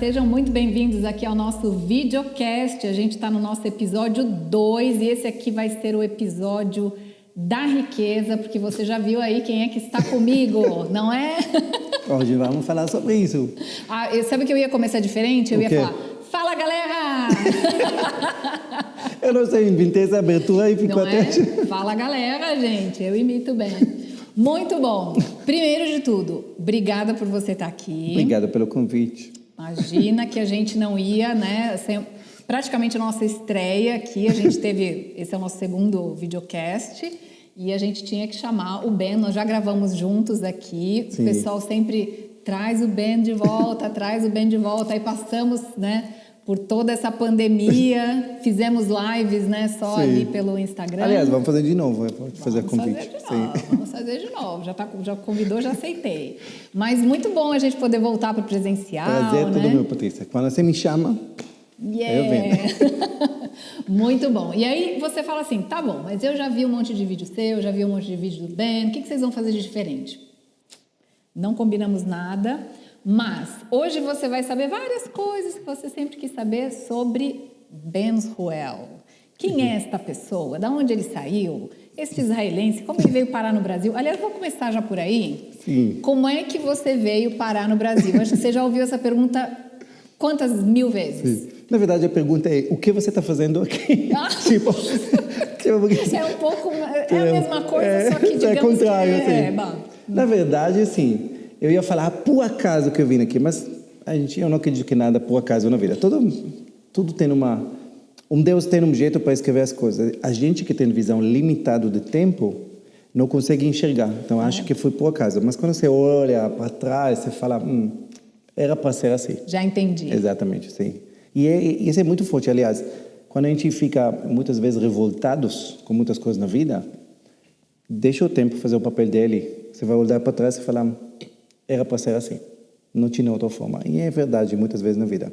sejam muito bem-vindos aqui ao nosso videocast. A gente está no nosso episódio 2 e esse aqui vai ser o episódio da riqueza, porque você já viu aí quem é que está comigo, não é? Hoje vamos falar sobre isso. Sabe que eu ia começar diferente? Eu ia falar, fala galera! Eu não sei, inventei essa abertura e ficou até... Fala galera, gente, eu imito bem. Muito bom. Primeiro de tudo, obrigada por você estar aqui. Obrigada pelo convite. Imagina que a gente não ia, né? Praticamente a nossa estreia aqui, a gente teve, esse é o nosso segundo videocast, e a gente tinha que chamar o Ben, nós já gravamos juntos aqui, Sim. O pessoal sempre traz o Ben de volta, aí passamos, né, por toda essa pandemia, fizemos lives, né, só Sim. ali pelo Instagram. Aliás, vamos fazer de novo, vamos fazer convite. Vamos fazer de novo, já convidou, já aceitei. Mas muito bom a gente poder voltar para o presencial, Prazer né? todo meu, Patrícia. Quando você me chama... Eu venho. Muito bom. E aí você fala assim, tá bom, mas eu já vi um monte de vídeo seu, já vi um monte de vídeo do Ben, o que vocês vão fazer de diferente? Não combinamos nada, mas hoje você vai saber várias coisas que você sempre quis saber sobre Ben Ruel. Quem é esta pessoa? Da onde ele saiu? Este israelense, como ele veio parar no Brasil? Aliás, vou começar já por aí. Sim. Como é que você veio parar no Brasil? Acho que você já ouviu essa pergunta quantas mil vezes? Sim. Na verdade, a pergunta é, o que você está fazendo aqui? Tipo, é um pouco... É a mesma coisa, só que digamos é contrário, que... Assim. Na verdade, assim, eu ia falar por acaso que eu vim aqui, mas eu não acredito que nada por acaso na vida. Tudo tem Deus tem um jeito para escrever as coisas. A gente que tem visão limitada de tempo não consegue enxergar. Então, acho que foi por acaso. Mas quando você olha para trás, você fala, era para ser assim. Já entendi. Exatamente, sim. E isso é muito forte. Aliás, quando a gente fica muitas vezes revoltados com muitas coisas na vida, deixa o tempo fazer o papel dele. Você vai olhar para trás e falar, era para ser assim. Não tinha outra forma. E é verdade, muitas vezes na vida.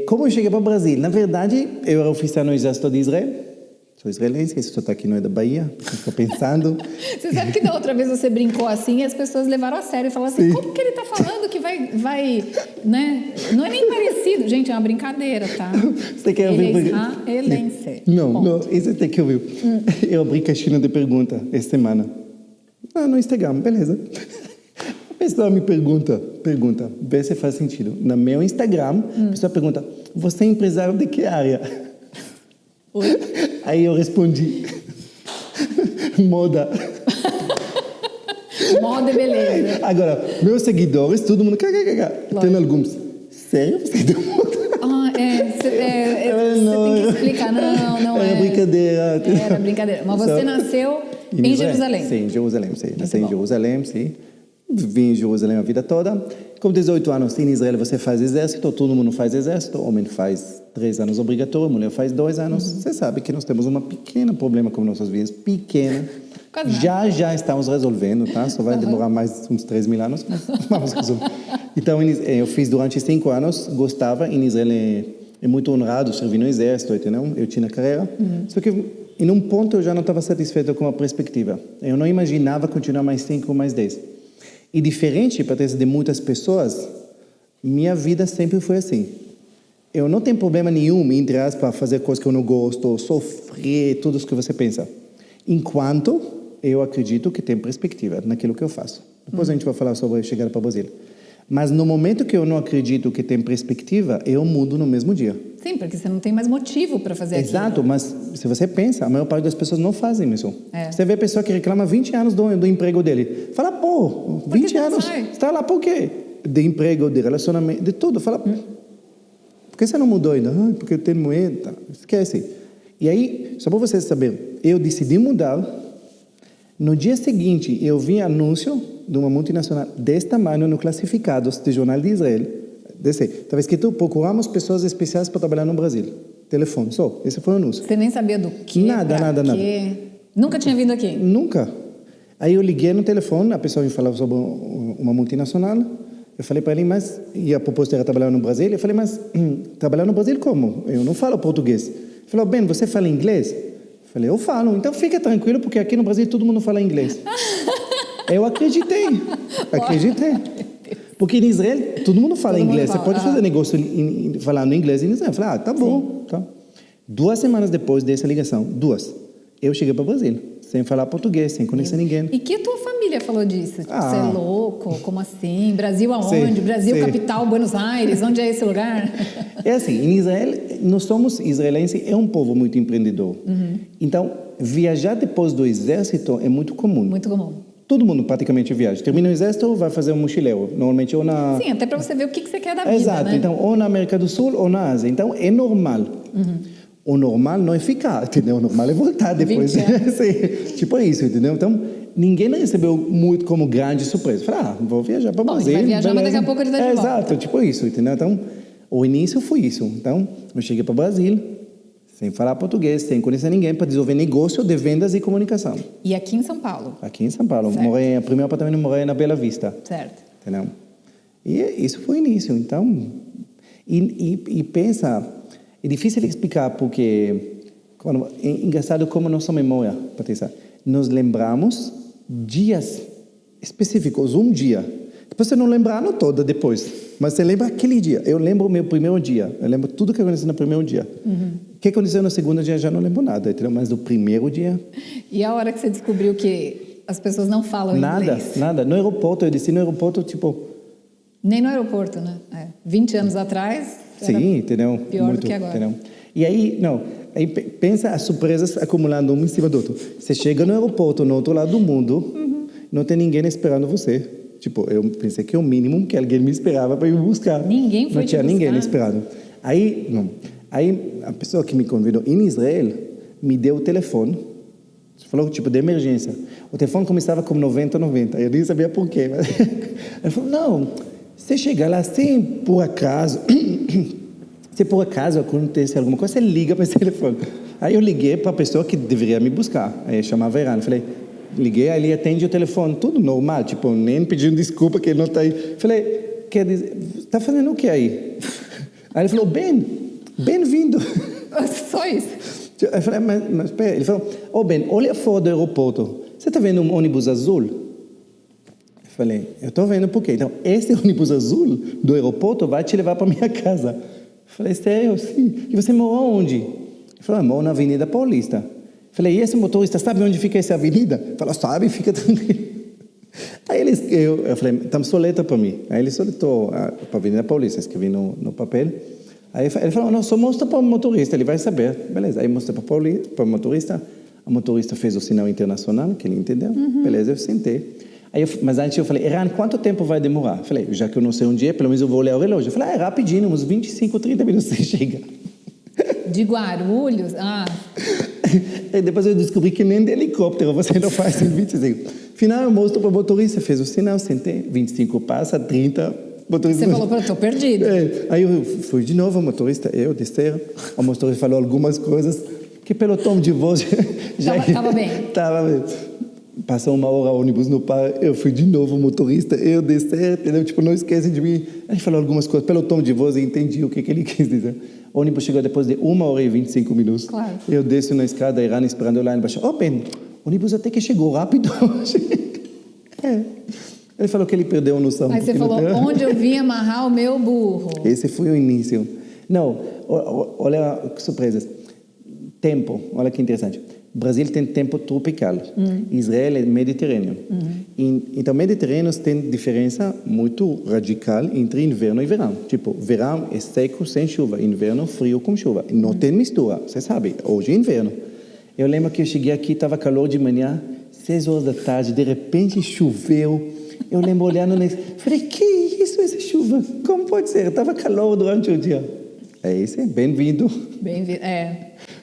Como eu cheguei para o Brasil? Na verdade, eu era oficial no Exército de Israel. Sou israelense, esse sotaque não é da Bahia, estou pensando. Você sabe que da outra vez você brincou assim e as pessoas levaram a sério e falaram assim, como que ele está falando que vai, né? Não é nem parecido. Gente, é uma brincadeira, tá? Você quer ouvir? Israelense. Não, isso tem que ouvir. Eu abri caixinha de pergunta essa semana. No Instagram, beleza. A pessoa me pergunta, vê se faz sentido. No meu Instagram, a pessoa pergunta, você é empresário de que área? Oi? Aí eu respondi, moda. Moda e beleza. Agora, meus seguidores, todo mundo, tem alguns. Sério? Você deu moda? Você tem que explicar. Não era brincadeira. Era brincadeira. Mas você nasceu em Jerusalém? Sim, em Jerusalém, sim. Nasci em Jerusalém, sim. Vim em Jerusalém a vida toda. Com 18 anos, em Israel, você faz exército, todo mundo faz exército. O homem faz 3 anos obrigatório, a mulher faz 2 anos. Você sabe que nós temos um pequeno problema com nossas vidas, pequena. Já estamos resolvendo, tá? Só vai demorar mais uns 3.000 anos, mas vamos resolver. Então, eu fiz durante 5 anos, gostava. Em Israel é muito honrado servir no exército, entendeu? Eu tinha carreira. Só que, em um ponto, eu já não estava satisfeito com a perspectiva. Eu não imaginava continuar mais 5 ou mais 10. E diferente, Patrícia, de muitas pessoas, minha vida sempre foi assim. Eu não tenho problema nenhum, entre aspas, fazer coisas que eu não gosto, sofrer, tudo isso que você pensa. Enquanto eu acredito que tem perspectiva naquilo que eu faço. Depois a gente vai falar sobre a chegada para o Brasil. Mas no momento que eu não acredito que tem perspectiva, eu mudo no mesmo dia. Sim, porque você não tem mais motivo para fazer aquilo. Exato, mas se você pensa, a maior parte das pessoas não fazem isso. Você vê a pessoa que reclama 20 anos do emprego dele. Fala, 20 anos, você está lá por quê? De emprego, de relacionamento, de tudo. Fala, por que você não mudou ainda? Porque eu tenho moeda. Esquece. E aí, só para você saber, eu decidi mudar. No dia seguinte, eu vi anúncio de uma multinacional desse tamanho no Classificados de Jornal de Israel. Estava escrito, procuramos pessoas especiais para trabalhar no Brasil. Telefone, só. Esse foi o anúncio. Você nem sabia do quê? Nada. Nunca tinha vindo aqui? Nunca. Aí eu liguei no telefone, a pessoa me falava sobre uma multinacional. Eu falei para ele, mas... E a proposta era trabalhar no Brasil. Eu falei, mas trabalhar no Brasil como? Eu não falo português. Ele falou, Ben, você fala inglês? Eu falei, eu falo. Então fica tranquilo, porque aqui no Brasil todo mundo fala inglês. Eu acreditei. Porque em Israel, todo mundo fala inglês. Fala, você pode fazer negócio falando inglês em Israel. Eu falei, tá bom. Tá. 2 semanas depois dessa ligação, eu cheguei para o Brasil, sem falar português, sem conhecer ninguém. E que tua família falou disso? Tipo, você é louco? Como assim? Brasil aonde? Brasil, capital, Buenos Aires? Onde é esse lugar? É assim, em Israel, nós somos israelenses, é um povo muito empreendedor. Então, viajar depois do exército é muito comum. Muito comum. Todo mundo praticamente viaja. Termina o exército, vai fazer um mochileiro. Normalmente ou na... Sim, até para você ver o que você quer da vida, Exato. né? Então, ou na América do Sul ou na Ásia. Então, é normal. O normal não é ficar, entendeu? O normal é voltar depois. Tipo isso, entendeu? Então, ninguém recebeu muito como grande surpresa. Falei, vou viajar para o Brasil. Vai viajar, mas daqui a pouco ele está de volta. Exato, tipo isso, entendeu? Então, o início foi isso. Então, eu cheguei para o Brasil, sem falar português, sem conhecer ninguém, para desenvolver negócio de vendas e comunicação. E aqui em São Paulo? Aqui em São Paulo. O primeiro apartamento morei na Bela Vista. Certo. Entendeu? E isso foi o início. Então, e pensa, é difícil de explicar porque é engraçado como nossa memória, Patrícia, nós lembramos dias específicos, um dia. Depois você não lembra ano todo depois, mas você lembra aquele dia. Eu lembro o meu primeiro dia, eu lembro tudo que aconteceu no primeiro dia. O que aconteceu no segundo dia já não lembro nada, entendeu? Mas do primeiro dia... E a hora que você descobriu que as pessoas não falam inglês? Nada. No aeroporto, eu desci no aeroporto, tipo... Nem no aeroporto, né? 20 anos atrás... Sim, entendeu? Pior muito, do que agora. Entendeu? E aí pensa as surpresas acumulando uma em cima do outro. Você chega no aeroporto, no outro lado do mundo, não tem ninguém esperando você. Tipo, eu pensei que é o mínimo que alguém me esperava para ir me buscar. Ninguém foi Não tinha ninguém esperando. Aí a pessoa que me convidou em Israel me deu o telefone. Falou, tipo, de emergência. O telefone começava com 90. Eu nem sabia por quê. Mas... Ele falou, não, você chega lá, se por acaso acontece alguma coisa, você liga para esse telefone. Aí eu liguei para a pessoa que deveria me buscar. Aí chamava Eran. Falei, liguei, aí ele atende o telefone, tudo normal, tipo, nem pedindo desculpa que ele não está aí. Falei, quer dizer, está fazendo o que aí? Aí ele falou, bem-vindo. Só isso. Eu falei, mas espera. Ele falou, Ben, olha fora do aeroporto. Você está vendo um ônibus azul? Eu falei, eu estou vendo por quê? Então, esse ônibus azul do aeroporto vai te levar para minha casa. Eu falei, sério? Sim. E você mora onde? Ele falou, eu moro na Avenida Paulista. Eu falei, e esse motorista sabe onde fica essa avenida? Ele falou, sabe, fica tranquilo. Aí eu falei, então soleta para mim. Aí ele soletou para a Avenida Paulista, escrevi no papel. Aí ele falou, não, só mostra para o motorista, ele vai saber. Beleza, aí mostrei para o motorista. O motorista fez o sinal internacional, que ele entendeu. Beleza, eu sentei. Mas antes eu falei, Eran, quanto tempo vai demorar? Eu falei, já que eu não sei onde é, pelo menos eu vou olhar o relógio. Eu falei, é rapidinho, uns 25, 30 minutos você chega. De Guarulhos? E depois eu descobri que nem de helicóptero você não faz em 25. Final, eu mostro para o motorista, fez o sinal, sentei, 25 passa, 30... Você falou, estou perdido. Aí eu fui de novo, o motorista, eu descer, o motorista falou algumas coisas, que pelo tom de voz já... Estava bem. Estava bem. Passou 1 hora, o ônibus no par, eu fui de novo, o motorista, eu descer, entendeu? Tipo, não esquece de mim. Ele falou algumas coisas, pelo tom de voz eu entendi o que ele quis dizer. O ônibus chegou depois de 1 hora e 25 minutos. Claro. Eu desço na escada, a Irã esperando lá embaixo. Ben, o ônibus até que chegou rápido. Ele falou que ele perdeu a noção. Aí você falou, onde eu vim amarrar o meu burro? Esse foi o início. Não, olha que surpresas. Tempo, olha que interessante. O Brasil tem tempo tropical. Israel é mediterrâneo. Então, mediterrâneos tem diferença muito radical entre inverno e verão. Tipo, verão é seco sem chuva, inverno frio com chuva. Não tem mistura, você sabe. Hoje é inverno. Eu lembro que eu cheguei aqui, estava calor de manhã, 6 horas da tarde, de repente choveu. Eu lembro olhando nesse... Falei, que isso, essa chuva? Como pode ser? Estava calor durante o dia. É isso, bem-vindo. Bem-vindo,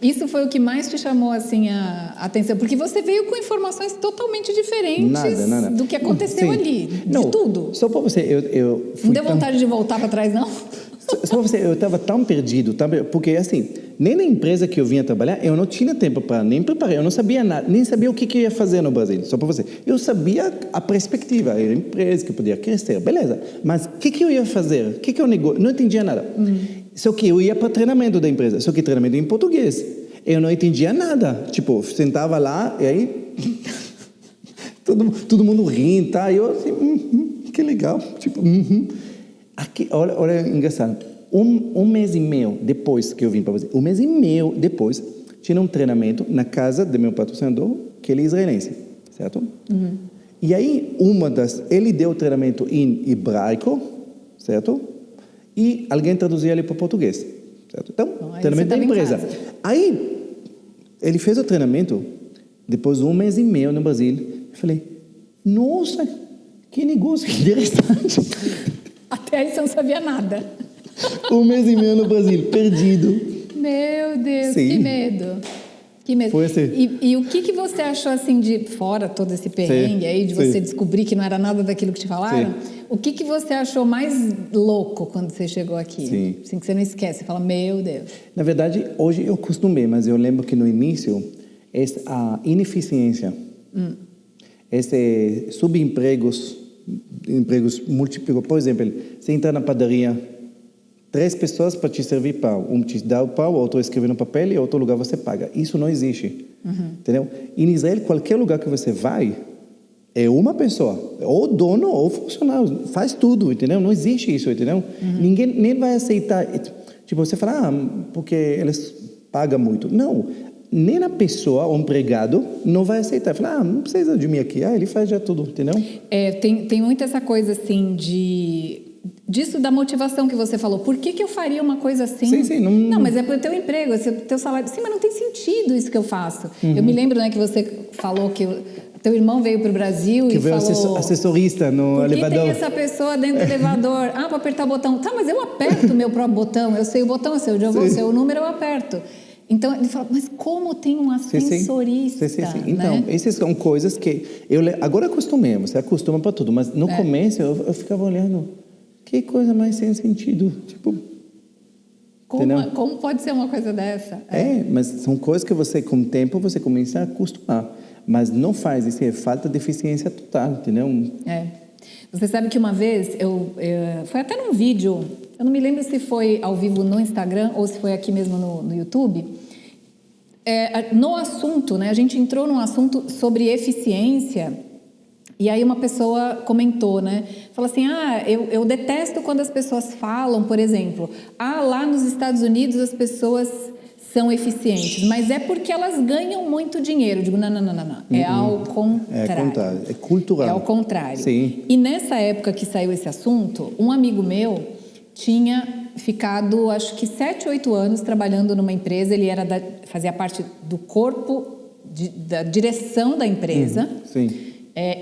Isso foi o que mais te chamou, assim, a atenção? Porque você veio com informações totalmente diferentes nada. do que aconteceu ali, de tudo. Só para você, eu não deu vontade de voltar para trás, não? Só para você, eu estava tão perdido, porque assim, nem na empresa que eu vinha trabalhar, eu não tinha tempo para nem preparar, eu não sabia nada, nem sabia o que eu ia fazer no Brasil, só para você. Eu sabia a perspectiva, a empresa que podia crescer, beleza, mas o que eu ia fazer? O que eu negócio? Não entendia nada. Só que eu ia para treinamento da empresa, só que treinamento em português. Eu não entendia nada, tipo, sentava lá e aí todo mundo rindo, tá? E eu assim, que legal. Tipo, Aqui, olha, engraçado. Um mês e meio depois que eu vim para você, um mês e meio depois, tinha um treinamento na casa do meu patrocinador, que ele é israelense, certo? E aí, ele deu o treinamento em hebraico, certo? E alguém traduzia ele para português, certo? Então, treinamento da empresa. Aí, ele fez o treinamento, depois de um mês e meio no Brasil, eu falei, nossa, que negócio, que interessante. Até aí você não sabia nada. Um mês e meio no Brasil, perdido. Meu Deus, Sim. que medo. Que medo. Foi assim. E o que você achou, assim, de fora todo esse perrengue aí, de você descobrir que não era nada daquilo que te falaram? O que você achou mais louco quando você chegou aqui? Sim. Assim, que você não esquece, você fala, meu Deus. Na verdade, hoje eu acostumei, mas eu lembro que no início, a ineficiência, esses subempregos, empregos múltiplos, por exemplo, você entra na padaria, 3 pessoas para te servir pão. Um te dá o pão, outro escreve no papel e outro lugar você paga. Isso não existe. Entendeu? Em Israel, qualquer lugar que você vai, é uma pessoa. Ou dono ou funcionário. Faz tudo, entendeu? Não existe isso, entendeu? Ninguém nem vai aceitar. Tipo, você fala, porque eles pagam muito. Não. Nem a pessoa, o empregado, não vai aceitar. Fala, não precisa de mim aqui. Ele faz já tudo, entendeu? Tem muito essa coisa, assim, disso da motivação que você falou. Por que eu faria uma coisa assim? Sim, não, mas é para o teu emprego, é o teu salário. Sim, mas não tem sentido isso que eu faço. Eu me lembro, né, que você falou que teu irmão veio para o Brasil que e falou... Que veio assessorista no elevador. Por que tem essa pessoa dentro do elevador? Para apertar o botão. Tá, mas eu aperto o meu próprio botão. Eu sei o botão, eu sei onde eu vou, eu sei o número, eu aperto. Então, ele fala, mas como tem um ascensorista? Sim. Então, né? Essas são coisas que... agora acostumei, você acostuma para tudo, mas no começo eu ficava olhando, que coisa mais sem sentido. Tipo, como pode ser uma coisa dessa? Mas são coisas que você, com o tempo, você começa a acostumar. Mas não faz, isso é falta de eficiência total, entendeu? Você sabe que uma vez, foi até num vídeo, eu não me lembro se foi ao vivo no Instagram ou se foi aqui mesmo no YouTube, no assunto, né, a gente entrou num assunto sobre eficiência, e aí uma pessoa comentou, né, falou assim, eu detesto quando as pessoas falam, por exemplo, lá nos Estados Unidos as pessoas são eficientes, mas é porque elas ganham muito dinheiro. Eu digo, não. É ao contrário. É cultural. É ao contrário. Sim. E nessa época que saiu esse assunto, um amigo meu tinha ficado, acho que 7, 8 anos trabalhando numa empresa. Ele fazia parte do corpo, da direção da empresa. Sim.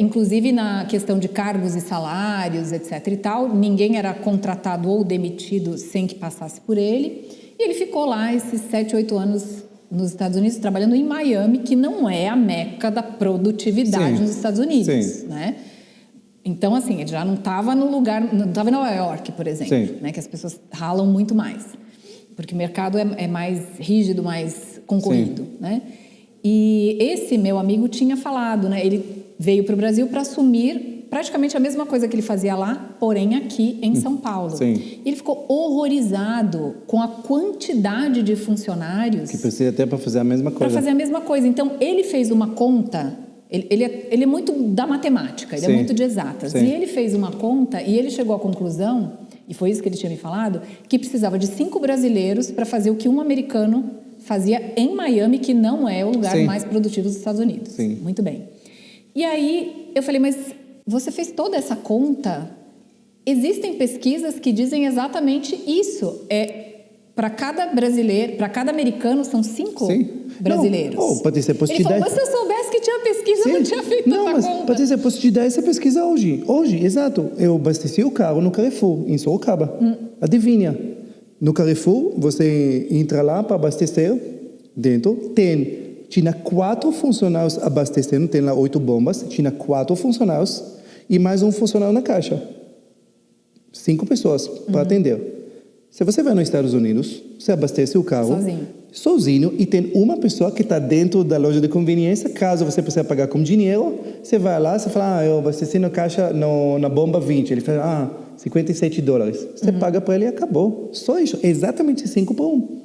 Inclusive na questão de cargos e salários, etc. e tal. Ninguém era contratado ou demitido sem que passasse por ele. E ele ficou lá esses 7, 8 anos nos Estados Unidos, trabalhando em Miami, que não é a meca da produtividade nos Estados Unidos, né? Então, assim, ele já não estava no lugar... Não estava em Nova York, por exemplo, né? Que as pessoas ralam muito mais. Porque o mercado é mais rígido, mais concorrido, né? E esse meu amigo tinha falado, né? Ele veio para o Brasil para assumir praticamente a mesma coisa que ele fazia lá, porém aqui em São Paulo. E ele ficou horrorizado com a quantidade de funcionários... Que precisa até para fazer a mesma coisa. Para fazer a mesma coisa. Então, ele fez uma conta... Ele é muito da matemática, ele é muito de exatas. E ele fez uma conta e ele chegou à conclusão, e foi isso que ele tinha me falado, que precisava de 5 brasileiros para fazer o que um americano fazia em Miami, que não é o lugar mais produtivo dos Estados Unidos. Muito bem. E aí, eu falei, mas... Você fez toda essa conta? Existem pesquisas que dizem exatamente isso. Para cada brasileiro, para cada americano, são 5 brasileiros. Não, Patrícia, posso te dar... Mas se eu soubesse que tinha pesquisa, eu não tinha feito essa conta. Patrícia, posso te dar essa pesquisa hoje. Hoje, exato. Eu abasteci o carro no Carrefour, em Sorocaba. Adivinha? No Carrefour, você entra lá para abastecer. Dentro tinha 4 funcionários abastecendo, tem lá 8 bombas, tinha 4 funcionários e mais um funcionário na caixa. 5 pessoas para atender. Se você vai nos Estados Unidos, você abastece o carro sozinho e tem uma pessoa que está dentro da loja de conveniência. Caso você precise pagar com dinheiro, você vai lá, você fala, eu abasteci na caixa, na bomba 20. Ele fala, $57. Você paga para ele e acabou. Só isso, exatamente 5 por 1.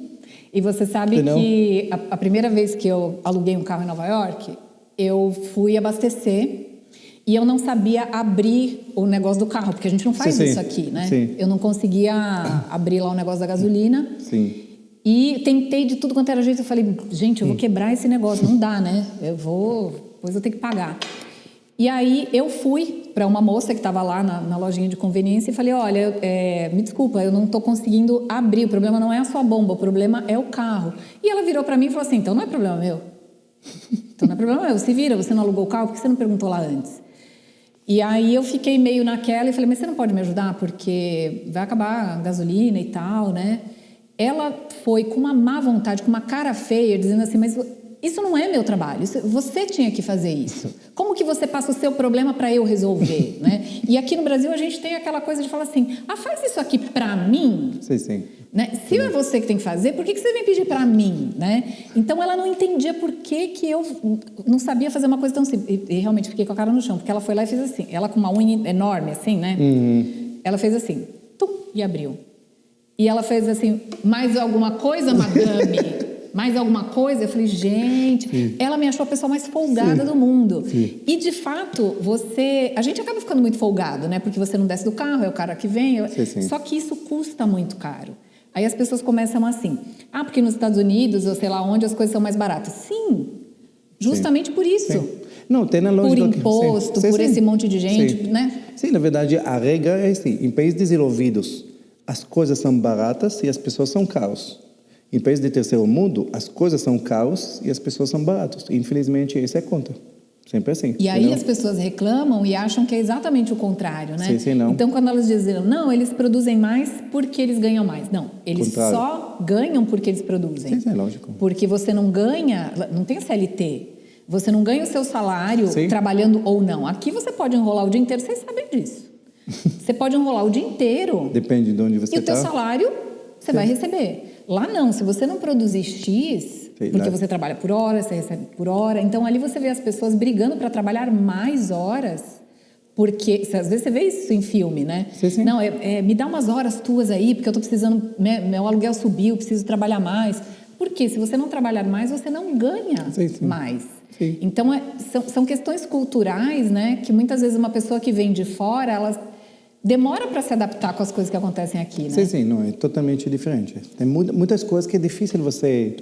E você sabe que a primeira vez que eu aluguei um carro em Nova York, eu fui abastecer E eu não sabia abrir o negócio do carro, porque a gente não faz isso aqui, né? Sim. Eu não conseguia abrir lá o negócio da gasolina. Sim. E tentei de tudo quanto era jeito. Eu falei, gente, eu vou quebrar esse negócio. Não dá, né? Depois eu tenho que pagar. E aí eu fui para uma moça que estava lá na lojinha de conveniência e falei, olha, me desculpa, eu não estou conseguindo abrir. O problema não é a sua bomba, o problema é o carro. E ela virou para mim e falou assim, então não é problema meu. Então não é problema meu. Se vira, você não alugou o carro, por que você não perguntou lá antes? E aí eu fiquei meio naquela e falei, mas você não pode me ajudar? Porque vai acabar a gasolina e tal, né? Ela foi com uma má vontade, com uma cara feia, dizendo assim, mas isso não é meu trabalho, você tinha que fazer isso. Como que você passa o seu problema para eu resolver, né? E aqui no Brasil a gente tem aquela coisa de falar assim, faz isso aqui para mim. Sim. Né? Se é você que tem que fazer, por que você vem pedir para mim, né? Então ela não entendia por que eu não sabia fazer uma coisa tão simples. E realmente fiquei com a cara no chão, porque ela foi lá e fez assim. Ela com uma unha enorme assim, né? Ela fez assim, tum, e abriu. E ela fez assim, mais alguma coisa, madame? Mais alguma coisa? Eu falei, gente, ela me achou a pessoa mais folgada do mundo. E de fato, a gente acaba ficando muito folgado, né? Porque você não desce do carro, é o cara que vem. Só que isso custa muito caro. Aí as pessoas começam assim, porque nos Estados Unidos, ou sei lá onde, as coisas são mais baratas. Sim, justamente por isso. Não, tem na lógica. Por imposto, por esse monte de gente, né? Sim, na verdade, a regra é assim, em países desenvolvidos, as coisas são baratas e as pessoas são caras. Em países de terceiro mundo, as coisas são caras e as pessoas são baratas. Infelizmente, essa é a conta. Sempre assim. E aí as pessoas reclamam e acham que é exatamente o contrário, né? Não. Então, quando elas dizem, não, eles produzem mais porque eles ganham mais. Não, eles só ganham porque eles produzem. Sim, é lógico. Porque você não ganha, não tem CLT. Você não ganha o seu salário trabalhando ou não. Aqui você pode enrolar o dia inteiro, vocês sabem disso. Você pode enrolar o dia inteiro. Depende de onde você está. E o teu salário você vai receber. Lá não, se você não produzir X... Porque você trabalha por hora, você recebe por hora. Então, ali você vê as pessoas brigando para trabalhar mais horas. Porque, às vezes, você vê isso em filme, né? Sim. Não, me dá umas horas tuas aí, porque eu estou precisando... Meu aluguel subiu, preciso trabalhar mais. Porque se você não trabalhar mais, você não ganha mais. Sim. Então, são questões culturais, né? Que muitas vezes uma pessoa que vem de fora, ela demora para se adaptar com as coisas que acontecem aqui, né? Sim, não, é totalmente diferente. Tem muitas coisas que é difícil você...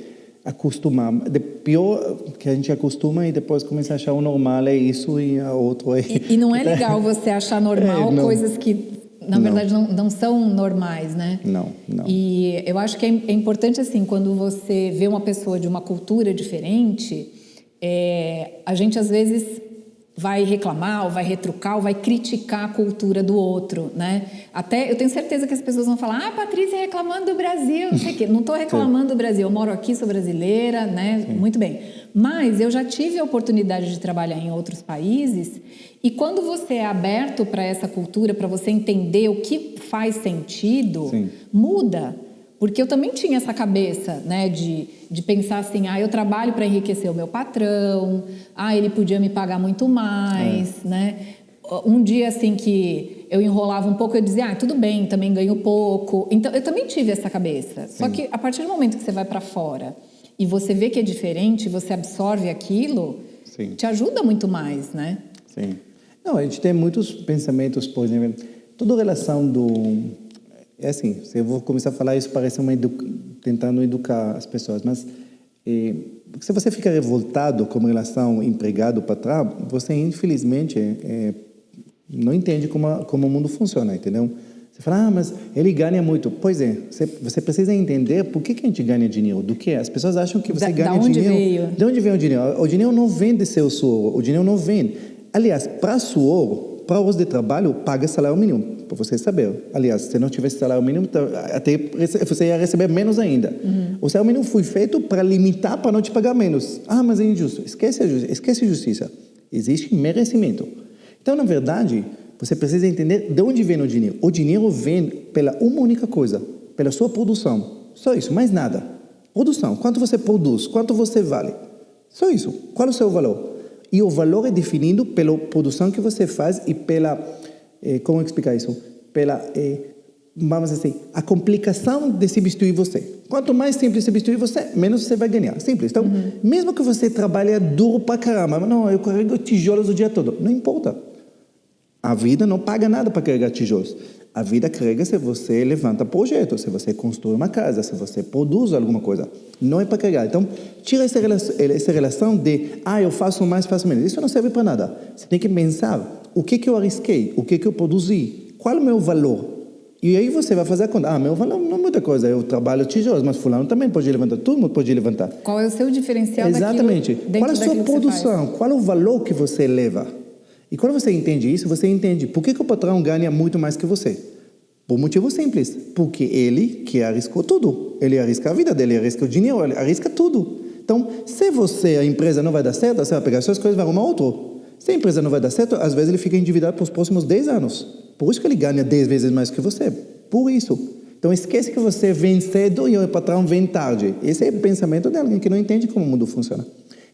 acostumar. Pior que a gente acostuma e depois começa a achar o normal é isso e a outro é... E não é legal você achar normal coisas que, na verdade, não são normais, né? Não. E eu acho que é importante, assim, quando você vê uma pessoa de uma cultura diferente, a gente, às vezes, vai reclamar, ou vai retrucar, ou vai criticar a cultura do outro, né? Até eu tenho certeza que as pessoas vão falar, Patrícia reclamando do Brasil, não sei o quê. Não estou reclamando do Brasil, eu moro aqui, sou brasileira, né? Muito bem. Mas eu já tive a oportunidade de trabalhar em outros países e quando você é aberto para essa cultura, para você entender o que faz sentido, muda. Porque eu também tinha essa cabeça, né, de pensar assim, eu trabalho para enriquecer o meu patrão, ele podia me pagar muito mais, né? Um dia, assim, que eu enrolava um pouco, eu dizia, tudo bem, também ganho pouco. Então, eu também tive essa cabeça. Só que, a partir do momento que você vai para fora e você vê que é diferente, você absorve aquilo, te ajuda muito mais, né? Sim. Não, a gente tem muitos pensamentos, por exemplo, toda relação do... É assim, se eu vou começar a falar isso, parece tentando educar as pessoas, mas se você fica revoltado com relação empregado-patrão, você, infelizmente, não entende como o mundo funciona, entendeu? Você fala, mas ele ganha muito. Pois é, você precisa entender por que a gente ganha dinheiro, do que? As pessoas acham que você ganha dinheiro... Veio? De onde vem o dinheiro? O dinheiro não vem de seu suor, o dinheiro não vem. Aliás, para suor, para horas de trabalho, paga salário mínimo, para você saber. Aliás, se não tivesse salário mínimo, até você ia receber menos ainda. O salário mínimo foi feito para limitar, para não te pagar menos. Mas é injusto. Esquece a justiça. Existe merecimento. Então, na verdade, você precisa entender de onde vem o dinheiro. O dinheiro vem pela uma única coisa, pela sua produção. Só isso, mais nada. Produção. Quanto você produz? Quanto você vale? Só isso. Qual é o seu valor? E o valor é definido pela produção que você faz e pela, como explicar isso? Pela, vamos dizer assim, a complicação de substituir você. Quanto mais simples substituir você, menos você vai ganhar. Simples. Então, mesmo que você trabalhe duro pra caramba, não, eu carrego tijolos o dia todo, não importa. A vida não paga nada para carregar tijolos. A vida carrega se você levanta projetos, se você constrói uma casa, se você produz alguma coisa. Não é para carregar. Então, tira essa relação de, eu faço mais, faço menos. Isso não serve para nada. Você tem que pensar, o que eu arrisquei? O que eu produzi? Qual é o meu valor? E aí você vai fazer a conta. Meu valor não é muita coisa. Eu trabalho tijolos, mas fulano também pode levantar. Todo mundo pode levantar. Qual é o seu diferencial Exatamente. Qual é a sua produção? Qual é o valor que você leva? E quando você entende isso, você entende por que o patrão ganha muito mais que você. Por motivo simples. Porque ele que arriscou tudo. Ele arrisca a vida dele, arrisca o dinheiro, ele arrisca tudo. Então, se a empresa não vai dar certo, você vai pegar suas coisas e vai arrumar outro. Se a empresa não vai dar certo, às vezes ele fica endividado para os próximos 10 anos. Por isso que ele ganha 10 vezes mais que você. Por isso. Então, esquece que você vem cedo e o patrão vem tarde. Esse é o pensamento de alguém que não entende como o mundo funciona.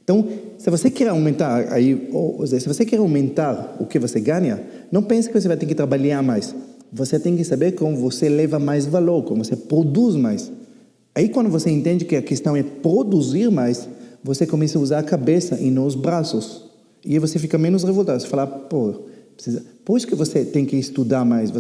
Então, se você quer aumentar, se você quer aumentar o que você ganha, não pense que você vai ter que trabalhar mais. Você tem que saber como você leva mais valor, como você produz mais. Aí, quando você entende que a questão é produzir mais, você começa a usar a cabeça e não os braços. E aí você fica menos revoltado. Você fala, por isso que você tem que estudar mais.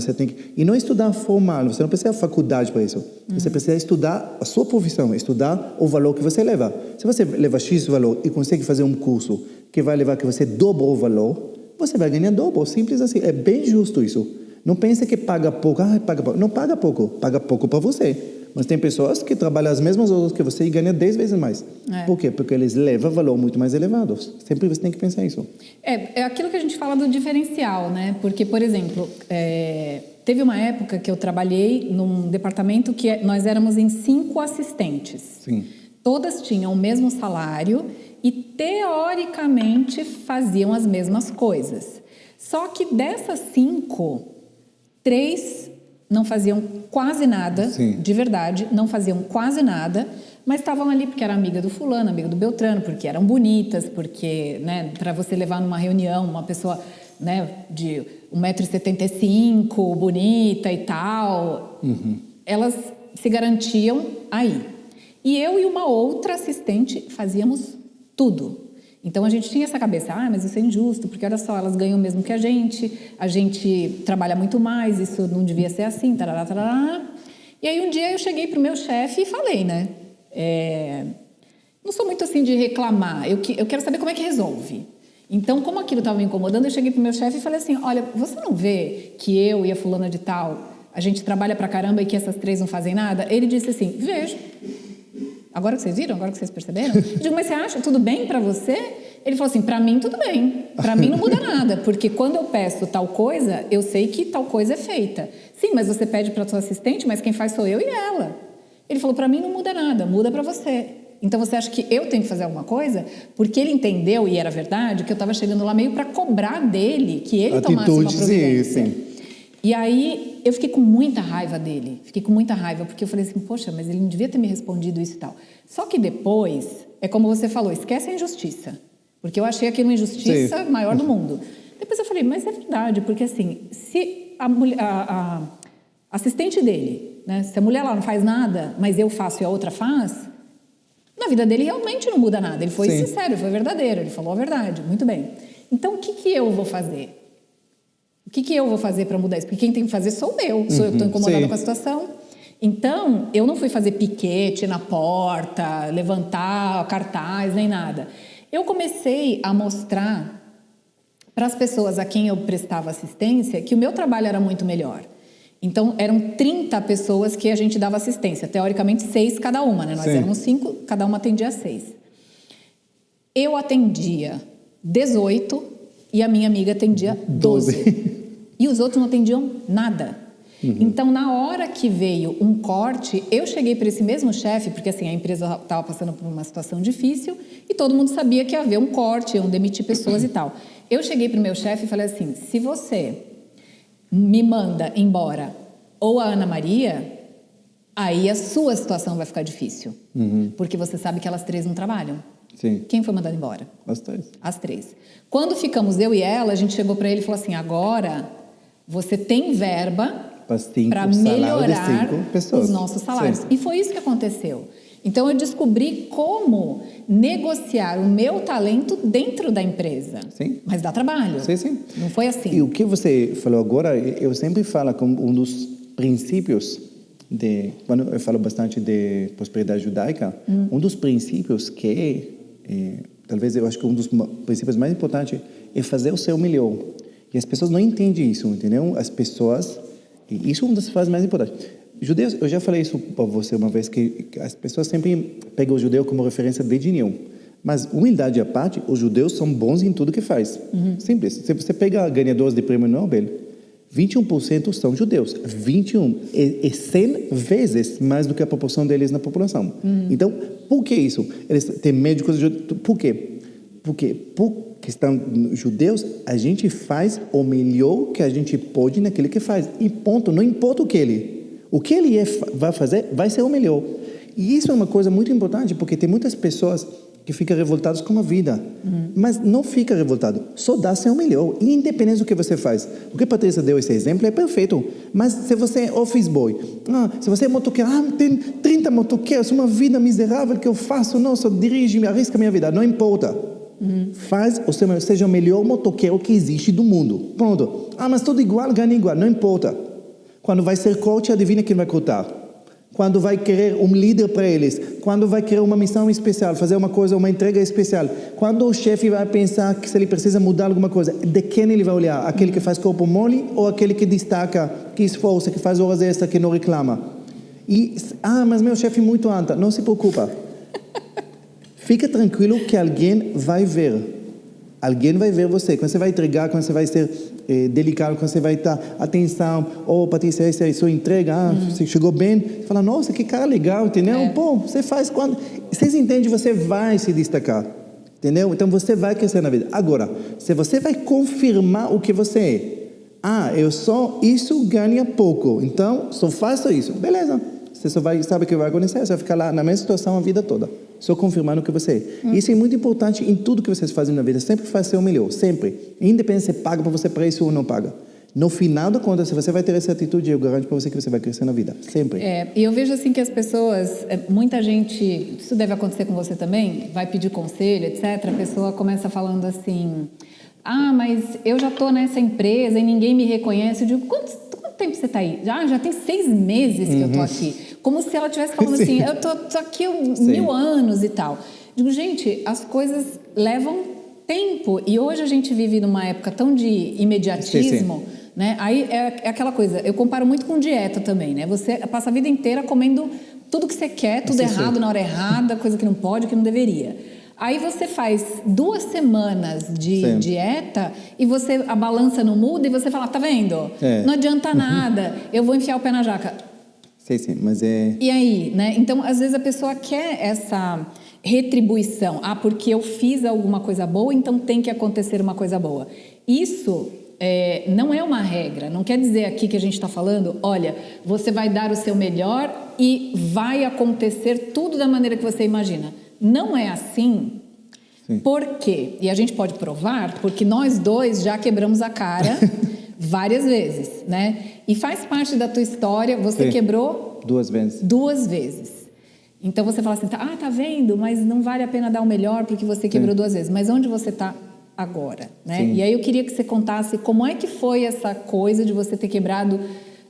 E não estudar formal, você não precisa de faculdade para isso. Você precisa estudar a sua profissão, estudar o valor que você leva. Se você leva X valor e consegue fazer um curso que vai levar que você dobra o valor, você vai ganhar dobro, simples assim. É bem justo isso. Não pense que paga pouco. Paga pouco. Não paga pouco. Paga pouco para você. Mas tem pessoas que trabalham as mesmas horas que você e ganham 10 vezes mais. Por quê? Porque eles levam valor muito mais elevados. Sempre você tem que pensar isso. É aquilo que a gente fala do diferencial, né? Porque, por exemplo, teve uma época que eu trabalhei num departamento que nós éramos em 5 assistentes. Sim. Todas tinham o mesmo salário e, teoricamente, faziam as mesmas coisas. Só que dessas 5, 3 não faziam quase nada, Sim. de verdade, não faziam quase nada, mas estavam ali porque era amiga do fulano, amiga do Beltrano, porque eram bonitas, porque, né, para você levar numa reunião uma pessoa, né, de 1,75 m, bonita e tal, elas se garantiam aí. E eu e uma outra assistente fazíamos tudo. Então, a gente tinha essa cabeça, mas isso é injusto, porque olha só, elas ganham o mesmo que a gente trabalha muito mais, isso não devia ser assim, tarará, tarará. E aí, um dia eu cheguei para o meu chefe e falei, né, não sou muito assim de reclamar, eu quero saber como é que resolve. Então, como aquilo estava me incomodando, eu cheguei para o meu chefe e falei assim, olha, você não vê que eu e a fulana de tal, a gente trabalha pra caramba e que essas 3 não fazem nada? Ele disse assim, vejo. Agora que vocês viram? Agora que vocês perceberam? Eu digo, mas você acha tudo bem para você? Ele falou assim, para mim tudo bem. Para mim não muda nada, porque quando eu peço tal coisa, eu sei que tal coisa é feita. Sim, mas você pede para sua assistente, mas quem faz sou eu e ela. Ele falou, para mim não muda nada, muda para você. Então você acha que eu tenho que fazer alguma coisa? Porque ele entendeu, e era verdade, que eu estava chegando lá meio para cobrar dele, que ele tomasse uma providência. Sim. E aí, eu fiquei com muita raiva dele. Fiquei com muita raiva, porque eu falei assim, poxa, mas ele não devia ter me respondido isso e tal. Só que depois, é como você falou, esquece a injustiça. Porque eu achei aquilo uma injustiça maior do mundo. Depois eu falei, mas é verdade, porque assim, se a assistente dele, né, se a mulher lá não faz nada, mas eu faço e a outra faz, na vida dele realmente não muda nada. Ele foi sincero, foi verdadeiro, ele falou a verdade, muito bem. Então, o que eu vou fazer? O que eu vou fazer para mudar isso? Porque quem tem que fazer sou eu. Sou eu que estou incomodada com a situação. Então, eu não fui fazer piquete na porta, levantar cartaz, nem nada. Eu comecei a mostrar para as pessoas a quem eu prestava assistência que o meu trabalho era muito melhor. Então, eram 30 pessoas que a gente dava assistência. Teoricamente, 6 cada uma, né? Nós éramos 5, cada uma atendia 6. Eu atendia 18 e a minha amiga atendia 12. E os outros não atendiam nada. Então, na hora que veio um corte, eu cheguei para esse mesmo chefe, porque assim, a empresa estava passando por uma situação difícil e todo mundo sabia que ia haver um corte, iam demitir pessoas e tal. Eu cheguei para o meu chefe e falei assim, se você me manda embora ou a Ana Maria, aí a sua situação vai ficar difícil. Porque você sabe que elas 3 não trabalham. Sim. Quem foi mandado embora? As 3. As 3. Quando ficamos eu e ela, a gente chegou para ele e falou assim, agora você tem verba para melhorar os nossos salários. E foi isso que aconteceu. Então, eu descobri como negociar o meu talento dentro da empresa. Sim. Mas dá trabalho. Sim, sim. Não foi assim. E o que você falou agora, eu sempre falo como um dos princípios quando eu falo bastante de prosperidade judaica, um dos princípios talvez eu acho que um dos princípios mais importantes é fazer o seu melhor. E as pessoas não entendem isso, entendeu? As pessoas, e isso é uma das frases mais importantes. Judeus, eu já falei isso para você uma vez, que as pessoas sempre pegam o judeu como referência de nenhum. Mas, humildade à parte, os judeus são bons em tudo que faz. Simples. Se você pega ganhadores de prêmio Nobel, 21% são judeus. 21 é 100 vezes mais do que a proporção deles na população. Então, por que isso? Eles têm médicos judeus. Por quê? Porque por questão judeus, a gente faz o melhor que a gente pode naquilo que faz. E ponto. Não importa o que ele vai fazer, vai ser o melhor. E isso é uma coisa muito importante, porque tem muitas pessoas que ficam revoltadas com a vida. Mas não fica revoltado, só dá seu melhor, independente do que você faz. O que a Patrícia deu esse exemplo é perfeito. Mas se você é office boy, se você é motoqueiro, tem 30 motoqueiros, uma vida miserável que eu faço, não, só dirijo, me arrisco a minha vida, não importa. Faz o seu melhor, seja o melhor motoqueiro que existe do mundo. Pronto. Mas tudo igual, ganha igual, não importa. Quando vai ser coach, adivinha quem vai cortar. Quando vai querer um líder para eles, quando vai querer uma missão especial, fazer uma coisa, uma entrega especial, quando o chefe vai pensar que se ele precisa mudar alguma coisa, de quem ele vai olhar? Aquele que faz corpo mole ou aquele que destaca, que esforça, que faz horas extras, que não reclama? Mas meu chefe é muito alto. Não se preocupa. Fica tranquilo que alguém vai ver. Alguém vai ver você. Quando você vai entregar, quando você vai ser delicado, quando você vai estar atenção, Patrícia, essa é a sua entrega, você chegou bem, você fala, nossa, que cara legal, entendeu? Pô, você faz quando... Vocês entendem, você vai se destacar, entendeu? Então, você vai crescer na vida. Agora, se você vai confirmar o que você é, eu só isso ganha pouco, então, só faço isso, beleza. Você só sabe o que vai acontecer, você vai ficar lá na mesma situação a vida toda, só confirmando o que você é. Isso é muito importante em tudo que vocês fazem na vida, sempre fazer o melhor, sempre. Independente se paga para você para isso ou não paga. No final da conta, se você vai ter essa atitude, eu garanto para você que você vai crescer na vida, sempre. E eu vejo assim que as pessoas, muita gente, isso deve acontecer com você também, vai pedir conselho, etc. A pessoa começa falando assim, mas eu já estou nessa empresa e ninguém me reconhece. Eu digo, quanto tempo você está aí? Já tem 6 meses que eu estou aqui. Como se ela estivesse falando assim, eu tô aqui há 1000 anos e tal. Digo, gente, as coisas levam tempo. E hoje a gente vive numa época tão de imediatismo, né? Aí é aquela coisa, eu comparo muito com dieta também, né? Você passa a vida inteira comendo tudo que você quer, tudo errado na hora errada, coisa que não pode, que não deveria. Aí você faz 2 semanas de dieta e a balança não muda e você fala, tá vendo? Não adianta nada, eu vou enfiar o pé na jaca. Sim, mas é... E aí, né? Então, às vezes a pessoa quer essa retribuição. Porque eu fiz alguma coisa boa, então tem que acontecer uma coisa boa. Isso não é uma regra. Não quer dizer aqui que a gente está falando, olha, você vai dar o seu melhor e vai acontecer tudo da maneira que você imagina. Não é assim. Por quê? E a gente pode provar, porque nós dois já quebramos a cara várias vezes, né? E faz parte da tua história, você quebrou 2 vezes. 2 vezes. Então você fala assim, tá vendo? Mas não vale a pena dar o melhor porque você quebrou 2 vezes. Mas onde você está agora, né? E aí eu queria que você contasse como é que foi essa coisa de você ter quebrado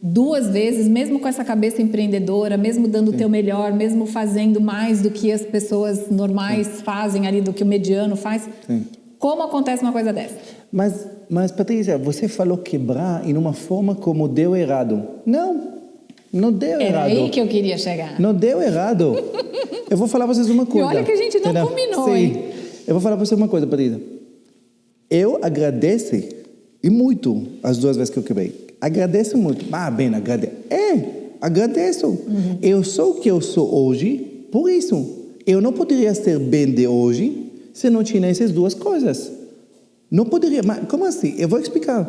2 vezes, mesmo com essa cabeça empreendedora, mesmo dando o teu melhor, mesmo fazendo mais do que as pessoas normais fazem ali, do que o mediano faz. Como acontece uma coisa dessa? Mas, Patrícia, você falou quebrar em uma forma como deu errado. Não deu errado. Era aí que eu queria chegar. Não deu errado. Eu vou falar para vocês uma coisa. E olha que a gente não combinou, hein? Eu vou falar para vocês uma coisa, Patrícia. Eu agradeço e muito as 2 vezes que eu quebrei. Agradeço muito. Bem, agradeço. Eu sou o que eu sou hoje por isso. Eu não poderia ser bem de hoje se não tinha essas 2 coisas. Não poderia. Mas como assim? Eu vou explicar.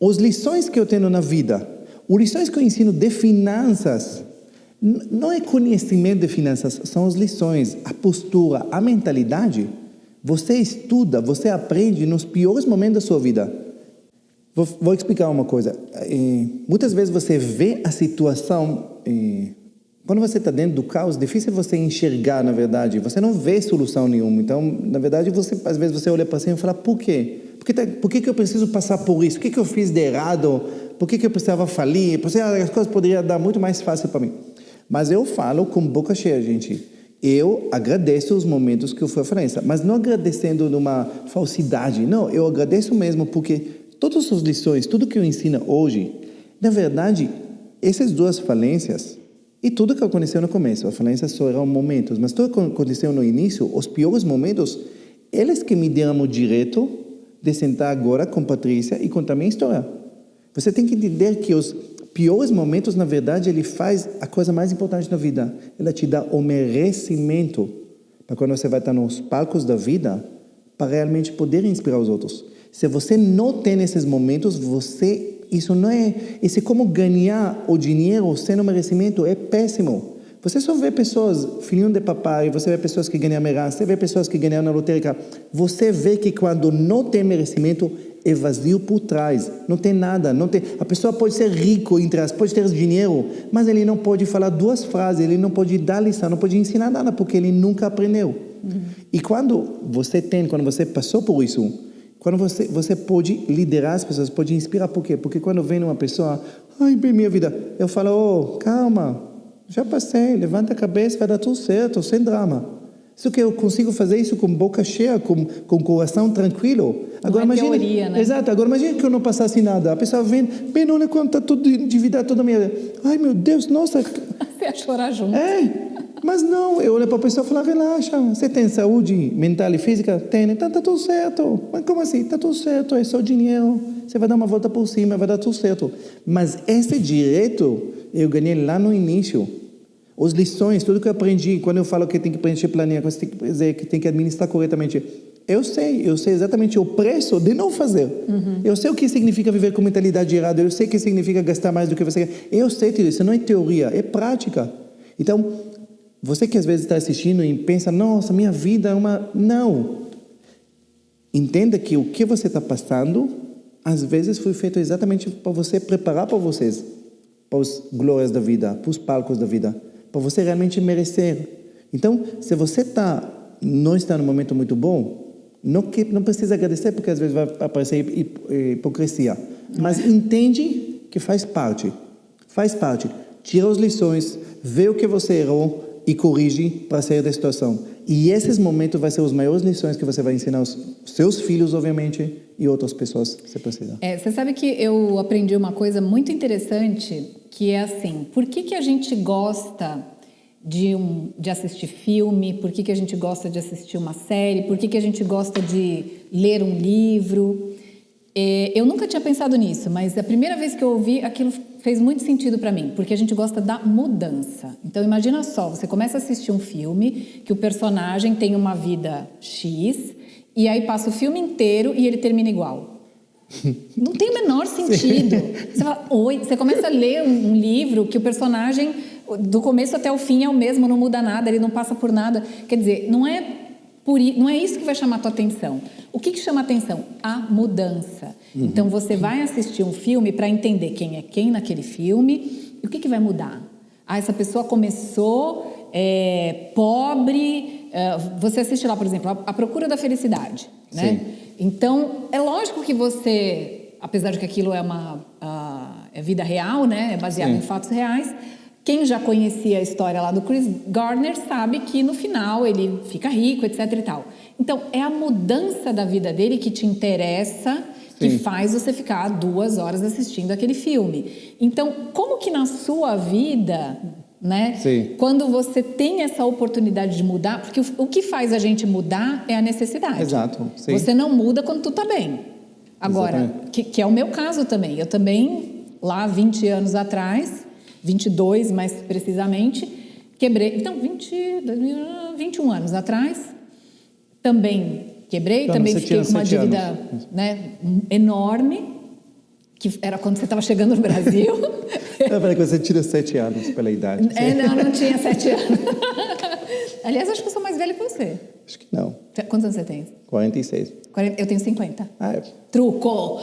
As lições que eu tenho na vida, as lições que eu ensino de finanças, não é conhecimento de finanças, são as lições, a postura, a mentalidade. Você estuda, você aprende nos piores momentos da sua vida. Vou explicar uma coisa. Muitas vezes você vê a situação quando você está dentro do caos, é difícil você enxergar, na verdade. Você não vê solução nenhuma. Então, na verdade, às vezes você olha para cima e fala, por quê? Por que eu preciso passar por isso? O que eu fiz de errado? Por que eu precisava falir? As coisas poderiam dar muito mais fácil para mim. Mas eu falo com boca cheia, gente. Eu agradeço os momentos que eu fui à falência, mas não agradecendo numa falsidade. Não, eu agradeço mesmo porque todas as lições, tudo que eu ensino hoje, na verdade, essas duas falências e tudo que aconteceu no começo, a falência só eram momentos, mas tudo que aconteceu no início, os piores momentos, eles que me deram o direito de sentar agora com Patrícia e contar minha história. Você tem que entender que os piores momentos, na verdade, ele faz a coisa mais importante da vida. Ele te dá o merecimento para quando você vai estar nos palcos da vida, para realmente poder inspirar os outros. Se você não tem esses momentos, isso não é... Esse como ganhar o dinheiro sem o merecimento é péssimo. Você só vê pessoas, filhinho de papai, você vê pessoas que ganham herança, você vê pessoas que ganham na lotérica. Você vê que quando não tem merecimento, é vazio por trás. Não tem nada. A pessoa pode ser rico, pode ter dinheiro, mas ele não pode falar duas frases, ele não pode dar lição, não pode ensinar nada, porque ele nunca aprendeu. E quando você passou por isso, quando você pode liderar as pessoas, pode inspirar. Por quê? Porque quando vem uma pessoa, ai, bem, minha vida, eu falo, calma, já passei, levanta a cabeça, vai dar tudo certo, sem drama. Isso que eu consigo fazer isso com boca cheia, com coração tranquilo. Agora não é imagina, teoria, né? Exato, agora imagina que eu não passasse nada. A pessoa vem, bem, olha quanto está tudo endividado, toda a minha... Ai, meu Deus, nossa... Você ia chorar junto. Mas não, eu olho para a pessoa e falo, relaxa, você tem saúde mental e física? Tem, então está tudo certo. Mas como assim? Está tudo certo, é só dinheiro. Você vai dar uma volta por cima, vai dar tudo certo. Mas esse direito eu ganhei lá no início. As lições, tudo que eu aprendi, quando eu falo que tem que preencher planilha, que tem que administrar corretamente, eu sei exatamente o preço de não fazer. Eu sei o que significa viver com mentalidade errada, eu sei o que significa gastar mais do que você quer. Eu sei tudo isso, não é teoria, é prática. Então, você que às vezes está assistindo e pensa, nossa, minha vida é uma... Não. Entenda que o que você está passando, às vezes foi feito exatamente para você preparar para vocês, para as glórias da vida, para os palcos da vida, para você realmente merecer. Então, se você não está num momento muito bom, não precisa agradecer, porque às vezes vai aparecer hipocrisia. Mas entende que faz parte. Faz parte. Tira as lições, vê o que você errou e corrige para sair da situação. E esses momentos vão ser as maiores lições que você vai ensinar aos seus filhos, obviamente, e outras pessoas, se precisar. Você sabe que eu aprendi uma coisa muito interessante, que é assim, por que a gente gosta de assistir filme, por que a gente gosta de assistir uma série, por que a gente gosta de ler um livro? Eu nunca tinha pensado nisso, mas a primeira vez que eu ouvi, aquilo fez muito sentido para mim, porque a gente gosta da mudança. Então, imagina só, você começa a assistir um filme que o personagem tem uma vida X, e aí passa o filme inteiro e ele termina igual. Não tem o menor sentido. Você fala, você começa a ler um livro que o personagem, do começo até o fim, é o mesmo, não muda nada, ele não passa por nada. Quer dizer, não é isso que vai chamar a tua atenção. O que chama a atenção? A mudança. Então, você vai assistir um filme para entender quem é quem naquele filme e o que vai mudar. Essa pessoa começou pobre. Você assiste lá, por exemplo, A Procura da Felicidade. Né? Sim. Então, é lógico que você, apesar de que aquilo é vida real, né? É baseado em fatos reais, quem já conhecia a história lá do Chris Gardner sabe que no final ele fica rico, etc e tal. Então, é a mudança da vida dele que te interessa, que faz você ficar 2 horas assistindo aquele filme. Então, como que na sua vida, né? Quando você tem essa oportunidade de mudar, porque o que faz a gente mudar é a necessidade. Exato. Sim. Você não muda quando tu tá bem. Agora, que é o meu caso também. Eu também, lá 20 anos atrás, 22 mais precisamente, quebrei. Então, 21 anos atrás, também quebrei, então, também fiquei com uma dívida, né, enorme, que era quando você estava chegando no Brasil. Eu falei que você tira 7 anos pela idade. Não tinha 7 anos. Aliás, acho que eu sou mais velha que você. Acho que não. Quantos anos você tem? 46. Eu tenho 50. Ah, Truco!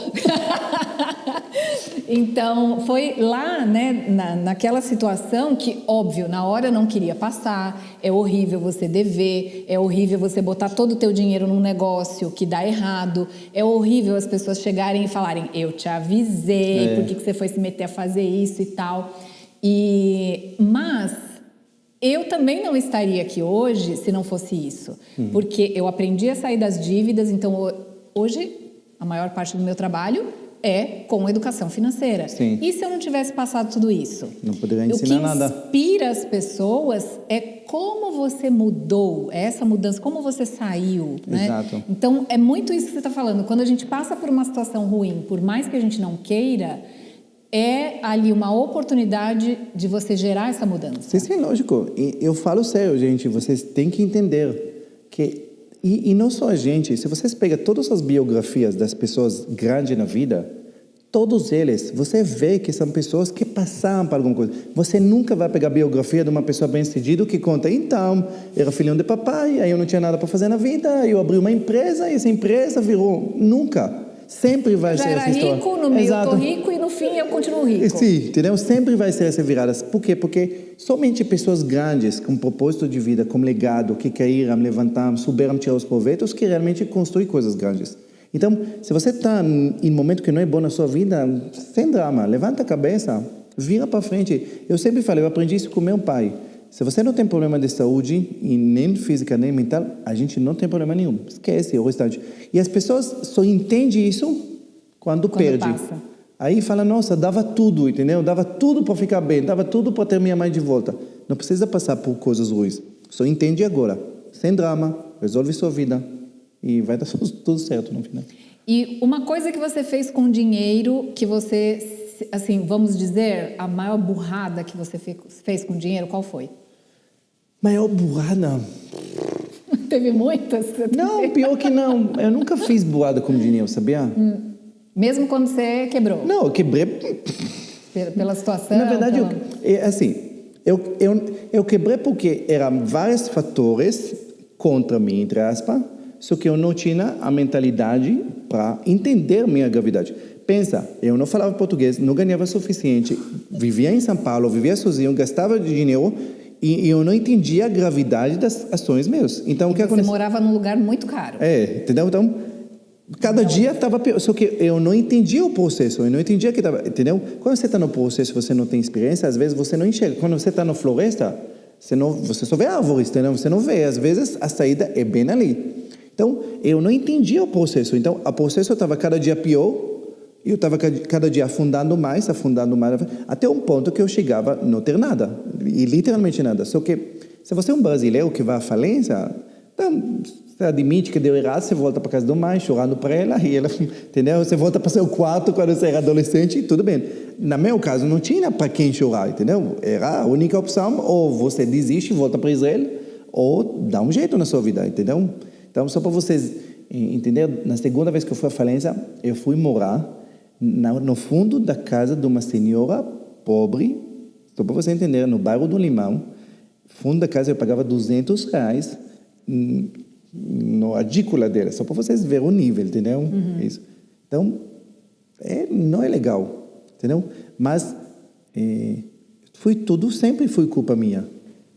Então, foi lá, né, naquela situação que, óbvio, na hora eu não queria passar, é horrível você dever, é horrível você botar todo o teu dinheiro num negócio que dá errado, é horrível as pessoas chegarem e falarem, eu te avisei, por que você foi se meter a fazer isso e tal. Mas eu também não estaria aqui hoje se não fosse isso, porque eu aprendi a sair das dívidas, então hoje a maior parte do meu trabalho é com educação financeira. Sim. E se eu não tivesse passado tudo isso? Não poderia ensinar nada. O que inspira as pessoas é como você mudou, essa mudança, como você saiu, né? Exato. Então, é muito isso que você está falando. Quando a gente passa por uma situação ruim, por mais que a gente não queira, é ali uma oportunidade de você gerar essa mudança. Sim, lógico. E eu falo sério, gente, vocês têm que entender que... E não só a gente, se vocês pegam todas as biografias das pessoas grandes na vida, todos eles, você vê que são pessoas que passaram por alguma coisa. Você nunca vai pegar a biografia de uma pessoa bem-sucedida que conta, então, era filhão de papai, aí eu não tinha nada para fazer na vida, aí eu abri uma empresa e essa empresa virou... Nunca. Sempre vai ser essa história. Já era rico, no meio eu tô rico e no fim eu continuo rico. Sim, entendeu? Sempre vai ser essa virada. Por quê? Porque somente pessoas grandes, com propósito de vida, com legado, que caíram, levantaram, souberam tirar os proveitos, que realmente construem coisas grandes. Então, se você está em um momento que não é bom na sua vida, sem drama, levanta a cabeça, vira para frente. Eu sempre falei, eu aprendi isso com meu pai. Se você não tem problema de saúde, e nem física, nem mental, a gente não tem problema nenhum. Esquece o restante. E as pessoas só entendem isso quando perde. Passa. Aí fala, nossa, dava tudo, entendeu? Dava tudo para ficar bem, dava tudo para ter minha mãe de volta. Não precisa passar por coisas ruins. Só entende agora. Sem drama, resolve sua vida. E vai dar tudo certo no final. E uma coisa que você fez com dinheiro, que você, assim, vamos dizer, a maior burrada que você fez com dinheiro, qual foi? Maior burrada? Teve muitas? Não, pior que não. Eu nunca fiz burrada com dinheiro, sabia? Mesmo quando você quebrou? Não, eu quebrei... Pela situação? Na verdade, eu quebrei porque eram vários fatores contra mim, entre aspas, só que eu não tinha a mentalidade para entender minha gravidade. Pensa, eu não falava português, não ganhava o suficiente, vivia em São Paulo, vivia sozinho, gastava dinheiro e eu não entendia a gravidade das ações meus. Então, o que aconteceu? Você morava num lugar muito caro. Entendeu? Então, cada dia estava pior. Só que eu não entendia o processo, eu não entendia que estava... Entendeu? Quando você está no processo, você não tem experiência, às vezes você não enxerga. Quando você está na floresta, você só vê árvores, entendeu? Você não vê. Às vezes, a saída é bem ali. Então, eu não entendia o processo. Então, o processo estava cada dia pior, e eu estava cada dia afundando mais, até um ponto que eu chegava a não ter nada. E literalmente nada. Só que, se você é um brasileiro que vai à falência, então, você admite que deu errado, você volta para casa da mãe, chorando para ela, e ela, entendeu? Você volta para seu quarto quando você era adolescente, e tudo bem. No meu caso, não tinha para quem chorar, entendeu? Era a única opção, ou você desiste e volta para Israel, ou dá um jeito na sua vida, entendeu? Então, só para vocês entenderem, na segunda vez que eu fui à falência, eu fui morar no fundo da casa de uma senhora pobre, só para você entender, no bairro do Limão, fundo da casa eu pagava R$200 na adícula dela, só para vocês verem o nível, entendeu? Isso. Então, não é legal, entendeu? Mas sempre foi culpa minha,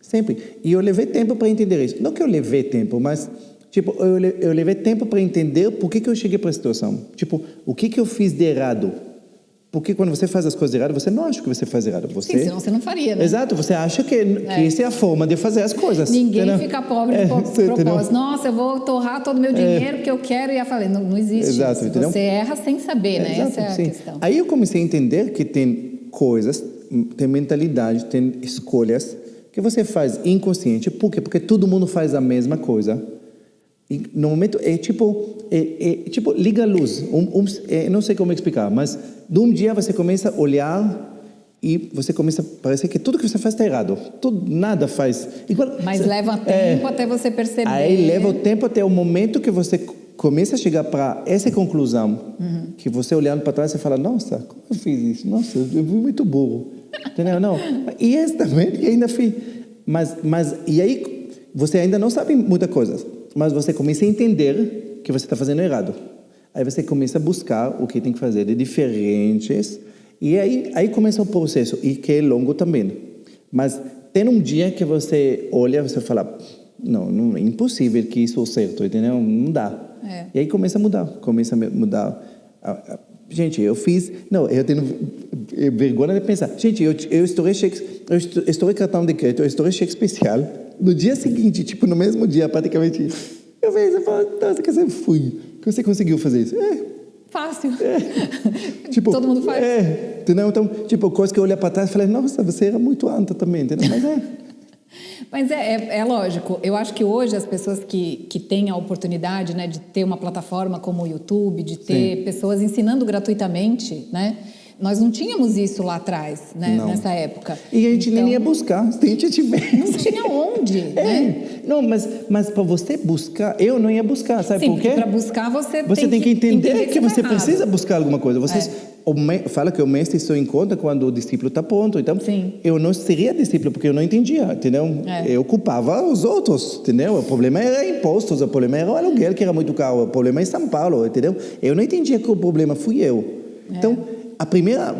sempre. E eu levei tempo para entender isso. Não que eu levei tempo, mas tipo, eu levei tempo para entender por que eu cheguei para a situação. Tipo, o que eu fiz de errado? Porque quando você faz as coisas erradas, você não acha que você faz errado. Sim, senão você não faria, né? Exato, você acha que essa é a forma de fazer as coisas. Ninguém entendeu? fica pobre de propósito. Nossa, eu vou torrar todo o meu dinheiro porque eu quero. E eu falei, não existe Exato, isso. Entendeu? Você erra sem saber, né? Exato, essa é a questão. Aí eu comecei a entender que tem coisas, tem mentalidade, tem escolhas que você faz inconsciente. Por quê? Porque todo mundo faz a mesma coisa. E no momento é tipo liga a luz. Não sei como explicar, mas de um dia você começa a olhar e você começa a parecer que tudo que você faz está errado. Nada faz. Mas leva tempo até você perceber. Aí leva o tempo até o momento que você começa a chegar para essa conclusão, que você olhando para trás você fala, nossa, como eu fiz isso? Nossa, eu fui muito burro. Entendeu? Não. E esse também, que ainda fiz. Mas e aí você ainda não sabe muita coisa. Mas você começa a entender que você está fazendo errado. Aí você começa a buscar o que tem que fazer de diferentes E aí começa o processo, e que é longo também. Mas tem um dia que você olha, você fala, não é impossível que isso é certo, entendeu? Não dá. E aí começa a mudar. Gente, eu tenho vergonha de pensar. Gente, eu estourei cartão de crédito, eu estourei cheque especial. No dia seguinte, tipo, no mesmo dia, praticamente, eu vejo e falo, nossa, que você fui. Que você conseguiu fazer isso? Fácil. Tipo, todo mundo faz. Entendeu? Então, tipo, coisa que eu olho para trás e falei, nossa, você era muito anta também, entendeu? Mas é lógico, eu acho que hoje as pessoas que têm a oportunidade, né, de ter uma plataforma como o YouTube, de ter pessoas ensinando gratuitamente, né? Nós não tínhamos isso lá atrás, né, nessa época. E a gente nem ia buscar, se a gente tivesse. Não tinha onde, né? Não, mas para você buscar, eu não ia buscar, sabe por quê? Para buscar você tem que entender que você errado. precisa buscar alguma coisa. Fala que o mestre só encontra quando o discípulo está pronto. Então, eu não seria discípulo porque eu não entendia, entendeu? Eu culpava os outros, entendeu? O problema era impostos, o problema era o aluguel que era muito caro, o problema é São Paulo, entendeu? Eu não entendia que o problema fui eu. Então,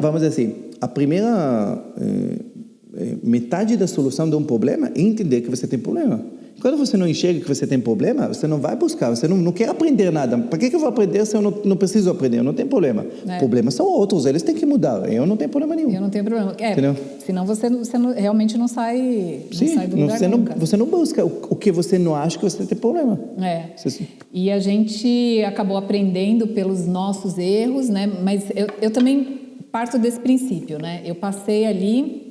vamos dizer assim, a primeira metade da solução de um problema é entender que você tem problema. Quando você não enxerga que você tem problema, você não vai buscar, você não quer aprender nada. Para que eu vou aprender se eu não preciso aprender? Eu não tenho problema. Problemas são outros, eles têm que mudar. Eu não tenho problema nenhum. Eu não tenho problema. Senão você realmente não sai do lugar nunca. Você não busca o que você não acha que você tem problema. E a gente acabou aprendendo pelos nossos erros, né? Mas eu também parto desse princípio, né? Eu passei ali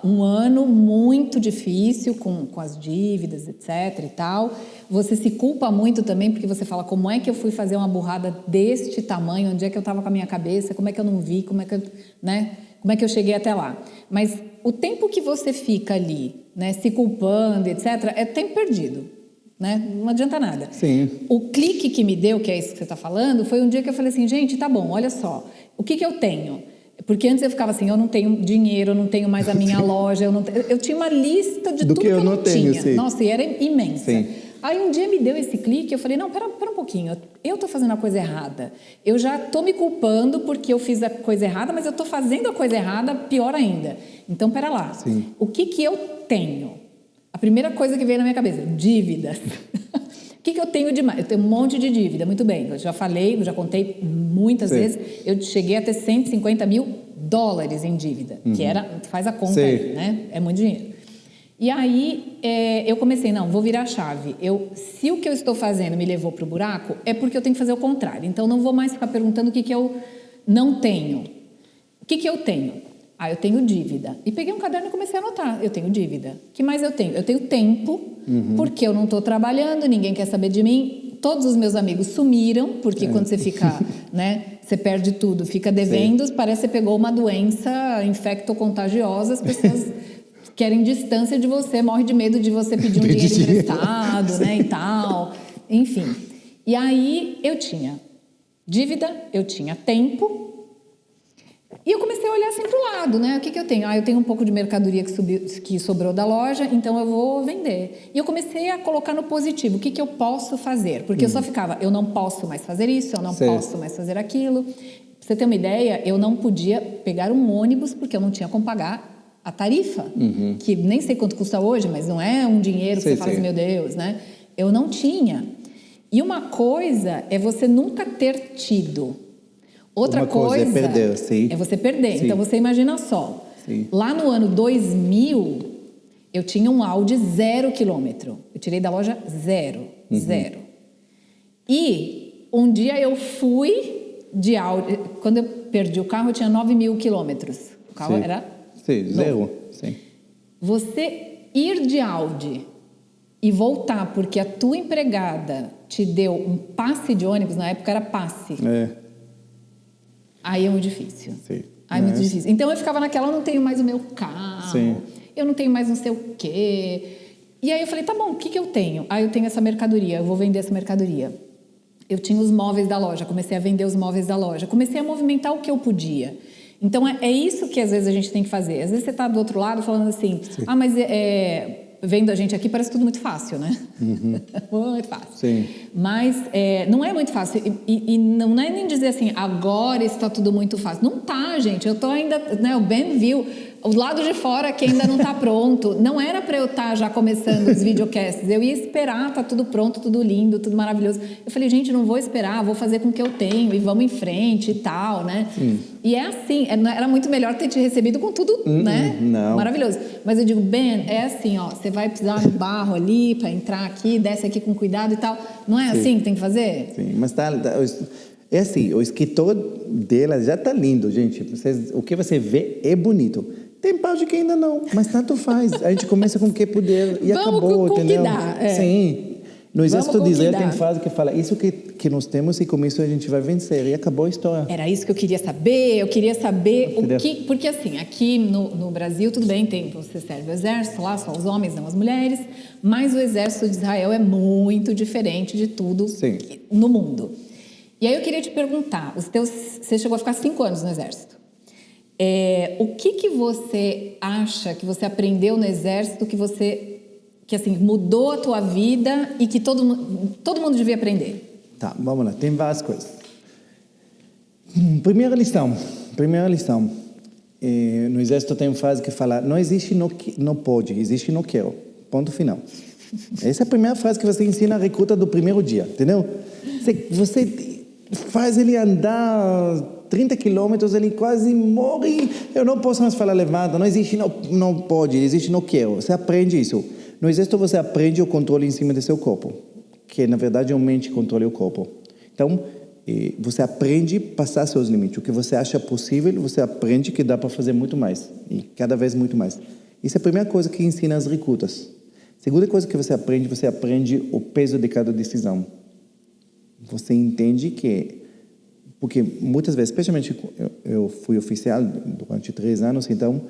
um ano muito difícil com as dívidas, etc. e tal. Você se culpa muito também porque você fala, como é que eu fui fazer uma burrada deste tamanho? Onde é que eu estava com a minha cabeça? Como é que eu não vi? Como é que eu cheguei até lá? Mas o tempo que você fica ali, né, se culpando, etc., é tempo perdido, né? Não adianta nada. Sim. O clique que me deu, que é isso que você está falando, foi um dia que eu falei assim, gente, tá bom, olha só, o que eu tenho? Porque antes eu ficava assim, eu não tenho dinheiro, eu não tenho mais a minha loja, eu tinha uma lista de tudo que eu não tinha. Sim. Nossa, e era imensa. Sim. Aí um dia me deu esse clique, eu falei, não, pera um pouquinho, eu estou fazendo a coisa errada. Eu já estou me culpando porque eu fiz a coisa errada, mas eu estou fazendo a coisa errada pior ainda. Então, pera lá, o que eu tenho? A primeira coisa que veio na minha cabeça, dívidas. O que eu tenho de mais? Eu tenho um monte de dívida, muito bem. Eu já falei, eu já contei muitas vezes. Eu cheguei a ter $150 mil em dívida, que faz a conta aí, né? É muito dinheiro. E aí eu comecei, não, vou virar a chave. Se o que eu estou fazendo me levou para o buraco, é porque eu tenho que fazer o contrário. Então, não vou mais ficar perguntando o que eu não tenho. O que eu tenho? Eu tenho dívida. E peguei um caderno e comecei a anotar. Eu tenho dívida. O que mais eu tenho? Eu tenho tempo, porque eu não estou trabalhando, ninguém quer saber de mim. Todos os meus amigos sumiram, porque quando você fica, né, você perde tudo, fica devendo, parece que você pegou uma doença infectocontagiosa, as pessoas querem distância de você, morre de medo de você pedir um dinheiro emprestado, né, e tal. Enfim. E aí eu tinha dívida, eu tinha tempo. E eu comecei a olhar assim para o lado, né? O que eu tenho? Eu tenho um pouco de mercadoria que sobrou da loja, então eu vou vender. E eu comecei a colocar no positivo. O que eu posso fazer? Porque eu só ficava, eu não posso mais fazer isso, eu não posso mais fazer aquilo. Pra você ter uma ideia, eu não podia pegar um ônibus porque eu não tinha como pagar a tarifa. Que nem sei quanto custa hoje, mas não é um dinheiro que você fala assim, meu Deus, né? Eu não tinha. E uma coisa é você nunca ter tido. Outra coisa é perder, é você perder. Então, você imagina só. Lá no ano 2000, eu tinha um Audi 0 quilômetro. Eu tirei da loja zero. E um dia eu fui de Audi. Quando eu perdi o carro, eu tinha 9 mil quilômetros. O carro era... zero. Você ir de Audi e voltar porque a tua empregada te deu um passe de ônibus, na época era passe. Aí é muito difícil. Aí é muito difícil. Então eu ficava naquela, eu não tenho mais o meu carro, eu não tenho mais não sei o quê. E aí eu falei, tá bom, o que eu tenho? Eu tenho essa mercadoria, eu vou vender essa mercadoria. Eu tinha os móveis da loja, comecei a vender os móveis da loja, comecei a movimentar o que eu podia. Então é isso que às vezes a gente tem que fazer. Às vezes você está do outro lado falando assim, mas vendo a gente aqui, parece tudo muito fácil, né? Muito fácil. Sim. Mas não é muito fácil. E não é nem dizer assim, agora está tudo muito fácil. Não tá, gente. Eu tô ainda, né? O Ben viu o lado de fora que ainda não tá pronto. Não era para eu estar já começando os videocasts. Eu ia esperar, tá tudo pronto, tudo lindo, tudo maravilhoso. Eu falei, gente, não vou esperar, vou fazer com o que eu tenho e vamos em frente e tal, né? E é assim, era muito melhor ter te recebido com tudo, né? Não. Maravilhoso. Mas eu digo, Ben, é assim, ó, você vai pisar no barro ali para entrar aqui, desce aqui com cuidado e tal. Não é assim que tem que fazer? Sim, mas é assim, o escritor dela já tá lindo, gente. O que você vê é bonito. Tem parte que ainda não, mas tanto faz. A gente começa com o que puder e acabou, com entendeu? Que dá, Sim. No exército de Israel tem dá. frase que fala isso que nós temos e com isso a gente vai vencer. E acabou a história. Era isso que eu queria saber. Eu queria saber o que... Porque assim, aqui no Brasil, tudo bem, você serve o exército lá, só os homens, não as mulheres. Mas o exército de Israel é muito diferente de tudo no mundo. E aí eu queria te perguntar, você chegou a ficar 5 anos no exército. O que você acha que você aprendeu no exército que assim, mudou a tua vida e que todo mundo devia aprender? Tá, vamos lá. Tem várias coisas. Primeira lição. No exército tem uma frase que fala, não existe não pode, existe não quero. Ponto final. Essa é a primeira frase que você ensina a recruta do primeiro dia, entendeu? Você faz ele andar 30 quilômetros, ele quase morre. Eu não posso mais falar levanta. Não existe não pode, existe não quero. Você aprende isso. No exército você aprende o controle em cima do seu corpo, que na verdade é a mente que controla o corpo. Então, você aprende a passar seus limites. O que você acha possível, você aprende que dá para fazer muito mais. E cada vez muito mais. Isso é a primeira coisa que ensina as recrutas. Segunda coisa que você aprende o peso de cada decisão. Você entende que... Porque muitas vezes, especialmente eu fui oficial durante 3 anos, então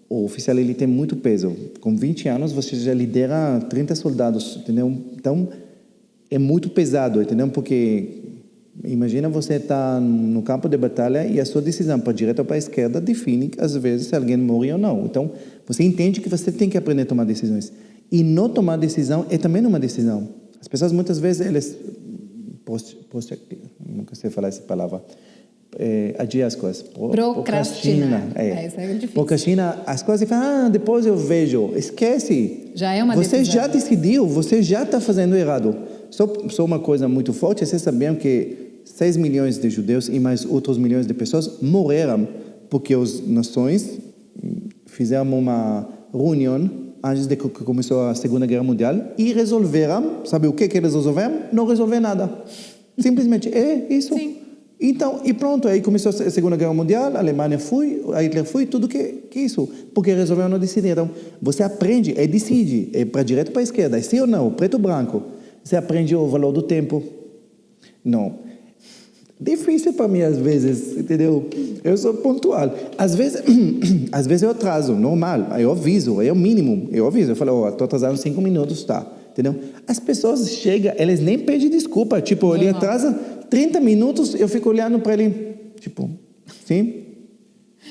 o oficial ele tem muito peso. Com 20 anos você já lidera 30 soldados, entendeu? Então é muito pesado, entendeu? Porque imagina você estar no campo de batalha e a sua decisão para a direita ou para a esquerda define, às vezes, se alguém morre ou não. Então você entende que você tem que aprender a tomar decisões. E não tomar decisão é também uma decisão. As pessoas muitas vezes eles nunca sei falar essa palavra. Adia as coisas. Procrastina. Isso é difícil. Procrastina as coisas e fala, depois eu vejo. Esquece. Já é uma decisão. Você já decidiu, você já está fazendo errado. Só uma coisa muito forte, vocês sabiam que 6 milhões de judeus e mais outros milhões de pessoas morreram porque as nações fizeram uma reunião antes de que começou a Segunda Guerra Mundial e resolveram, sabe o que eles resolveram? Não resolver nada. Simplesmente, é isso. Sim. Então, e pronto, aí começou a Segunda Guerra Mundial, a Alemanha foi, a Hitler foi, tudo que isso. Porque resolveram não decidir. Então, você aprende, decide, para a direita ou para a esquerda, é sim ou não, preto ou branco. Você aprende o valor do tempo. Não. Difícil para mim, às vezes, entendeu? Eu sou pontual. Às vezes eu atraso, normal. Aí eu aviso, é o mínimo. Eu aviso, eu falo, estou atrasado 5 minutos, tá? Entendeu? As pessoas chegam, eles nem pedem desculpa. Tipo, ele atrasa 30 minutos, eu fico olhando para ele, tipo, sim?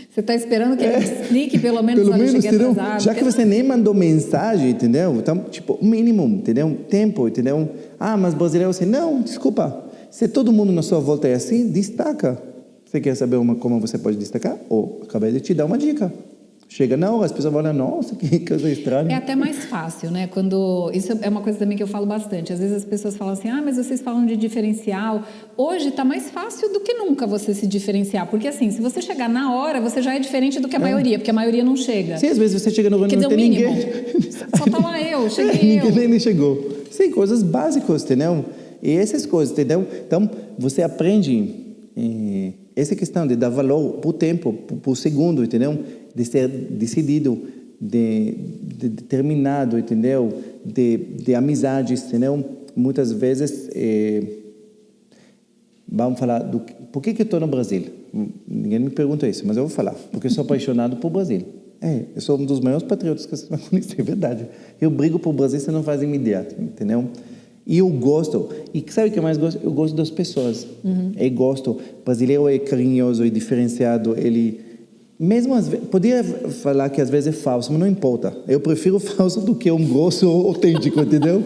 Você está esperando que ele explique, pelo menos, eu cheguei atrasado. Já que você nem mandou mensagem, entendeu? Então, tipo, o mínimo, entendeu? Tempo, entendeu? Mas brasileiro, assim, não, desculpa. Se todo mundo na sua volta é assim, destaca. Você quer saber como você pode destacar? Acabei de te dar uma dica. Chega na hora, as pessoas falam, nossa, que coisa estranha. É até mais fácil, né? Isso é uma coisa também que eu falo bastante. Às vezes as pessoas falam assim, mas vocês falam de diferencial. Hoje está mais fácil do que nunca você se diferenciar. Porque assim, se você chegar na hora, você já é diferente do que a maioria, porque a maioria não chega. Sim, às vezes você chega no reunião e não tem ninguém. Só tá lá cheguei eu. Ninguém nem chegou. Sim, coisas básicas, entendeu? E essas coisas, entendeu? Então, você aprende essa questão de dar valor para o tempo, para o segundo, entendeu? De ser decidido, de determinado, entendeu? De amizades, entendeu? Muitas vezes, vamos falar por que eu estou no Brasil? Ninguém me pergunta isso, mas eu vou falar. Porque eu sou apaixonado por Brasil. Eu sou um dos maiores patriotas que você vai conhecer, é verdade. Eu brigo por Brasil, você não faz imediato, entendeu? E eu gosto. E sabe o que eu mais gosto? Eu gosto das pessoas. Eu gosto. O brasileiro é carinhoso, é diferenciado, ele mesmo às vezes, podia falar que às vezes é falso, mas não importa. Eu prefiro falso do que um grosso autêntico, entendeu?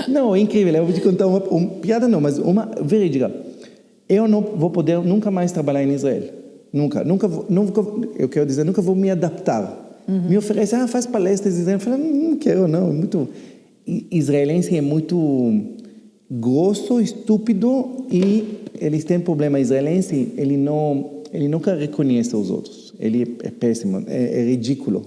Não, é incrível. Eu vou te contar uma piada, não, mas uma verídica. Eu não vou poder nunca mais trabalhar em Israel. Nunca eu quero dizer, nunca vou me adaptar. Me oferece, faz palestras em Israel. Eu falo, não quero, não. É muito... Israelense é muito grosso, estúpido e eles têm problema. Israelense, ele nunca reconhece os outros. Ele é péssimo, é ridículo.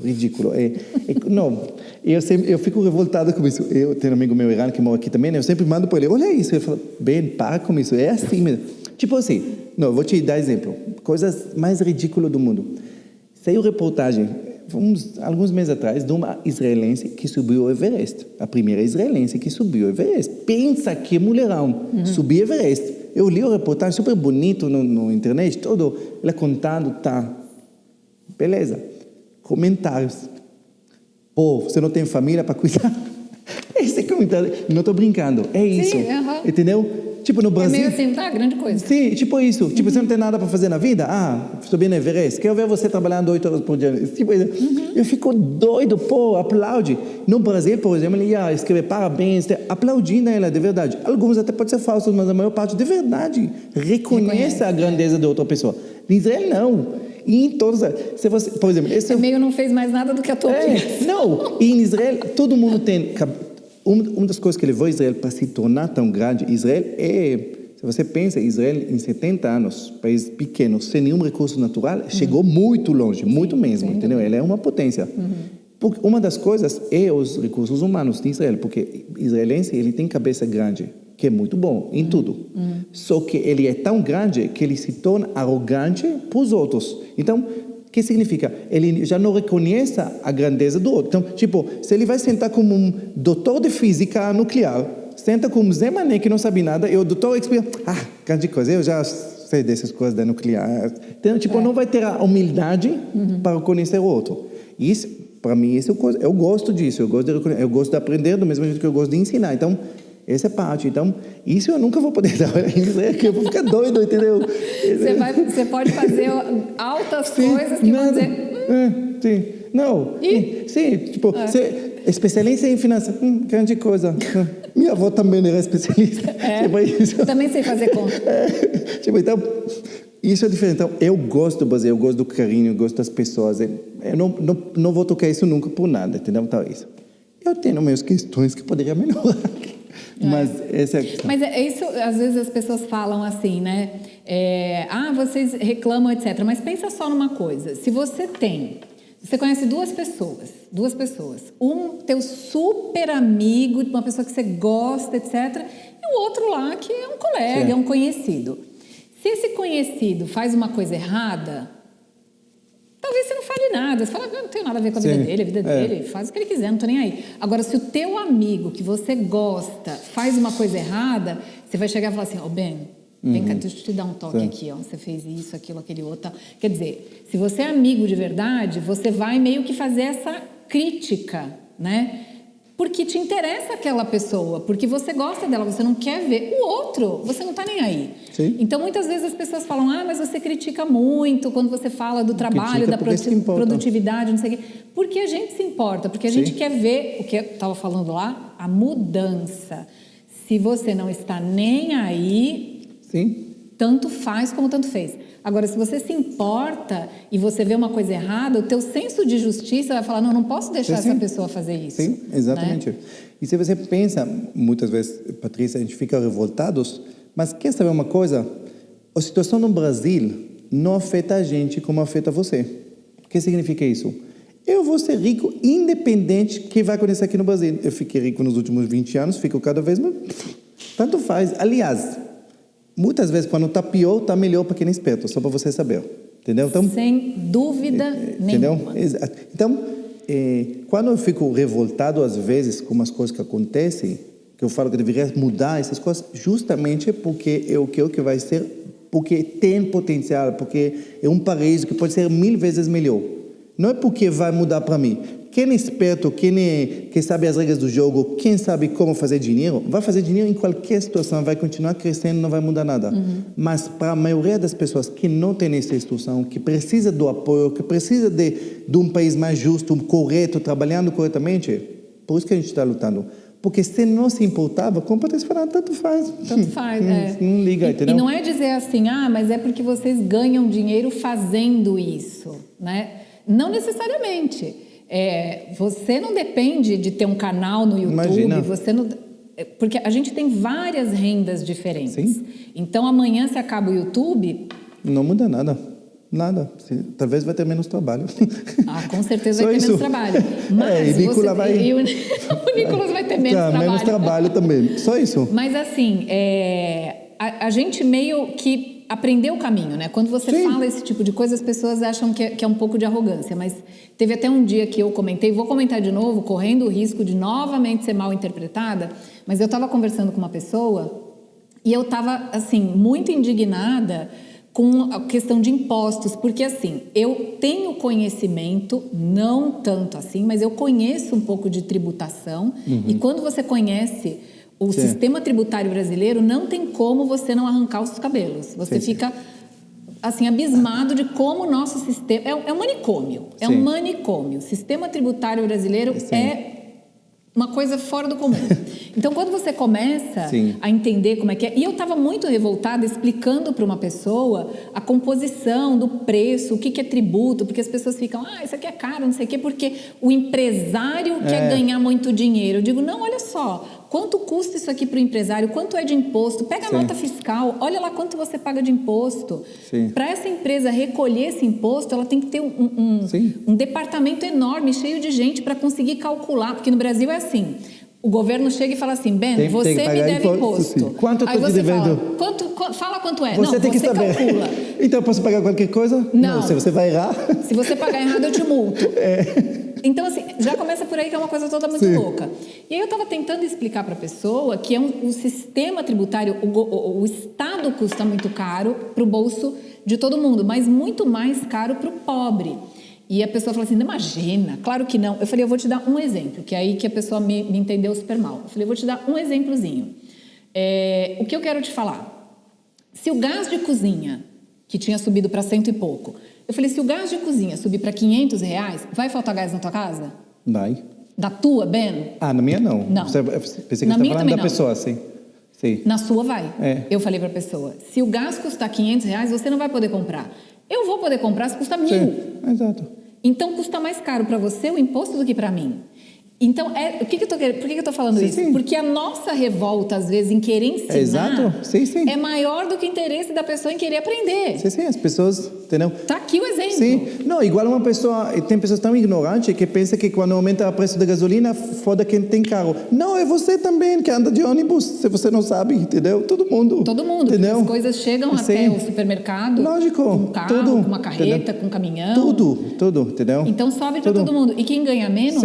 Não, eu fico revoltado com isso. Eu tenho um amigo meu iraniano que mora aqui também, eu sempre mando para ele, olha isso. Eu falo, bem, para com isso, é assim mesmo. Tipo assim, não, vou te dar exemplo. Coisas mais ridículas do mundo. Saiu reportagem, alguns meses atrás, de uma israelense que subiu o Everest. A primeira israelense que subiu o Everest. Pensa que mulherão, subir o Everest. Eu li o reportagem, super bonito no internet, todo, ela contando, tá. Beleza. Comentários. Pô, você não tem família para cuidar? Esse comentário, não estou brincando, é isso. Sim, entendeu? Tipo, no Brasil... É meio assim, tá, grande coisa. Sim, tipo isso. Tipo, você não tem nada para fazer na vida? Subi no Everest. Quero ver você trabalhando 8 horas por dia. Tipo, eu fico doido, pô, aplaude. No Brasil, por exemplo, ele ia escrever parabéns, aplaudindo ela, de verdade. Alguns até podem ser falsos, mas a maior parte, de verdade, reconhece a grandeza de outra pessoa. Em Israel, não. E em todos... Se você, por exemplo... Você meio não fez mais nada do que a tua vida. Não. E em Israel, todo mundo tem... Uma das coisas que levou Israel para se tornar tão grande, Israel se você pensa, Israel em 70 anos, país pequeno, sem nenhum recurso natural, chegou muito longe, muito mesmo, entendeu? Ele é uma potência. Porque uma das coisas é os recursos humanos de Israel, porque israelense, ele tem cabeça grande, que é muito bom em tudo. Só que ele é tão grande que ele se torna arrogante para os outros. Então, o que significa? Ele já não reconhece a grandeza do outro. Então, tipo, se ele vai sentar como um doutor de física nuclear, senta como Zé Mané, que não sabe nada, e o doutor explica, grande coisa, eu já sei dessas coisas da nuclear. Então, tipo, não vai ter a humildade para reconhecer o outro. Isso, para mim, isso eu gosto disso, eu gosto de aprender do mesmo jeito que eu gosto de ensinar. Então, essa é parte. Então, isso eu nunca vou poder trabalhar em Israel, que eu vou ficar doido, entendeu? Você pode fazer altas coisas que vão dizer... sim, não. Sim, tipo, você é especialista em finanças. Grande coisa. Minha avó também era especialista. Tipo, isso. Também sei fazer conta. Tipo, então, isso é diferente. Então, eu gosto do Brasil, eu gosto do carinho, eu gosto das pessoas. Eu não vou tocar isso nunca por nada, entendeu? Então, isso. Eu tenho minhas questões que poderiam melhorar. Mas essa é a questão. Mas é isso, às vezes as pessoas falam assim, né? Vocês reclamam, etc. Mas pensa só numa coisa. Se você conhece duas pessoas, um teu super amigo, uma pessoa que você gosta, etc. E o outro lá que é um colega, é um conhecido. Se esse conhecido faz uma coisa errada, talvez você não fale nada. Você fala, eu não tenho nada a ver com a vida dele, faz o que ele quiser, não estou nem aí. Agora, se o teu amigo que você gosta faz uma coisa errada, você vai chegar e falar assim, Ben, vem cá, deixa eu te dar um toque aqui, ó. Você fez isso, aquilo, aquele outro. Quer dizer, se você é amigo de verdade, você vai meio que fazer essa crítica, né? Porque te interessa aquela pessoa, porque você gosta dela, você não quer ver o outro, você não está nem aí. Sim. Então, muitas vezes as pessoas falam, mas você critica muito quando você fala do trabalho, da produtividade, não sei o quê. Porque a gente se importa, porque a gente quer ver, o que eu estava falando lá, a mudança. Se você não está nem aí, tanto faz como tanto fez. Agora, se você se importa e você vê uma coisa errada, o teu senso de justiça vai falar, não posso deixar essa pessoa fazer isso. Sim, exatamente. Né? E se você pensa, muitas vezes, Patrícia, a gente fica revoltados, mas quer saber uma coisa? A situação no Brasil não afeta a gente como afeta você. O que significa isso? Eu vou ser rico independente do que vai acontecer aqui no Brasil. Eu fiquei rico nos últimos 20 anos, fico cada vez mais... Tanto faz. Aliás... Muitas vezes, quando está pior, está melhor para quem é esperto, só para você saber. Entendeu? Então, sem dúvida nenhuma. Então, quando eu fico revoltado, às vezes, com umas coisas que acontecem, que eu falo que deveria mudar essas coisas, justamente porque eu quero que vai ser, porque tem potencial, porque é um paraíso que pode ser 1000 vezes melhor. Não é porque vai mudar para mim. quem é esperto, quem sabe as regras do jogo, quem sabe como fazer dinheiro, vai fazer dinheiro em qualquer situação, vai continuar crescendo, não vai mudar nada. Mas para a maioria das pessoas que não tem essa instrução, que precisa do apoio, que precisa de um país mais justo, correto, trabalhando corretamente, por isso que a gente está lutando. Porque se não se importava, como pode falar, tanto faz. Tanto faz, Não liga, entendeu? E não é dizer assim, mas é porque vocês ganham dinheiro fazendo isso, né? Não necessariamente. Você não depende de ter um canal no YouTube, Imagina. você não... Porque a gente tem várias rendas diferentes. Sim. Então, amanhã, se acaba o YouTube... Não muda nada. Nada. Talvez vai ter menos trabalho. Com certeza vai ter menos trabalho. Mas o Nicolas vai... o Nicolas vai ter menos trabalho. Menos trabalho também. Só isso. Mas assim, a gente meio que aprendeu o caminho, né? Quando você fala esse tipo de coisa, as pessoas acham que é um pouco de arrogância. Mas teve até um dia que eu comentei, vou comentar de novo, correndo o risco de novamente ser mal interpretada, mas eu estava conversando com uma pessoa e eu estava, assim, muito indignada com a questão de impostos, porque assim, eu tenho conhecimento, não tanto assim, mas eu conheço um pouco de tributação, e quando você conhece o sistema tributário brasileiro, não tem como você não arrancar os cabelos. Você fica, assim, abismado de como o nosso sistema... É um manicômio, um manicômio. O sistema tributário brasileiro é uma coisa fora do comum. Então, quando você começa a entender como é que é... E eu estava muito revoltada explicando para uma pessoa a composição do preço, o que é tributo, porque as pessoas ficam, isso aqui é caro, não sei o quê, porque o empresário quer ganhar muito dinheiro. Eu digo, não, olha só, quanto custa isso aqui para o empresário? Quanto é de imposto? Pega a nota fiscal, olha lá quanto você paga de imposto. Para essa empresa recolher esse imposto, ela tem que ter um departamento enorme, cheio de gente para conseguir calcular, porque no Brasil é assim, o governo chega e fala assim, Ben, você me deve imposto. Quanto eu estou te devendo? Fala quanto é. Você tem que saber. Calcula. Então, eu posso pagar qualquer coisa? Não. Se você vai errar. Se você pagar errado, eu te multo. Então, assim, já começa por aí que é uma coisa toda muito louca. E aí eu estava tentando explicar para a pessoa que é um sistema tributário, o Estado custa muito caro para o bolso de todo mundo, mas muito mais caro para o pobre. E a pessoa falou assim, não, imagina, claro que não. Eu falei, eu vou te dar um exemplo, que é aí que a pessoa me entendeu super mal. Eu falei, eu vou te dar um exemplozinho. O que eu quero te falar? Se o gás de cozinha, que tinha subido para 100 e pouco, eu falei, se o gás de cozinha subir para R$500, vai faltar gás na tua casa? Vai. Da tua, Ben? Na minha não. Não. Pensei que você estava falando da pessoa, sim. Na sua vai. Eu falei para a pessoa, se o gás custar R$500, você não vai poder comprar. Eu vou poder comprar se custa 1.000. Exato. Então, custa mais caro para você o imposto do que para mim. Então, por que eu estou falando isso? Porque a nossa revolta, às vezes, em querer ensinar é maior do que o interesse da pessoa em querer aprender. As pessoas, entendeu? Tá aqui o exemplo. Não, igual uma pessoa, tem pessoas tão ignorantes que pensam que quando aumenta o preço da gasolina, foda quem tem carro. Não, é você também que anda de ônibus, se você não sabe, entendeu? Todo mundo. Todo mundo, entendeu? Porque as coisas chegam até o supermercado. Lógico. Com um carro, com uma carreta, com um caminhão. Tudo, entendeu? Então, sobe para todo mundo. E quem ganha menos...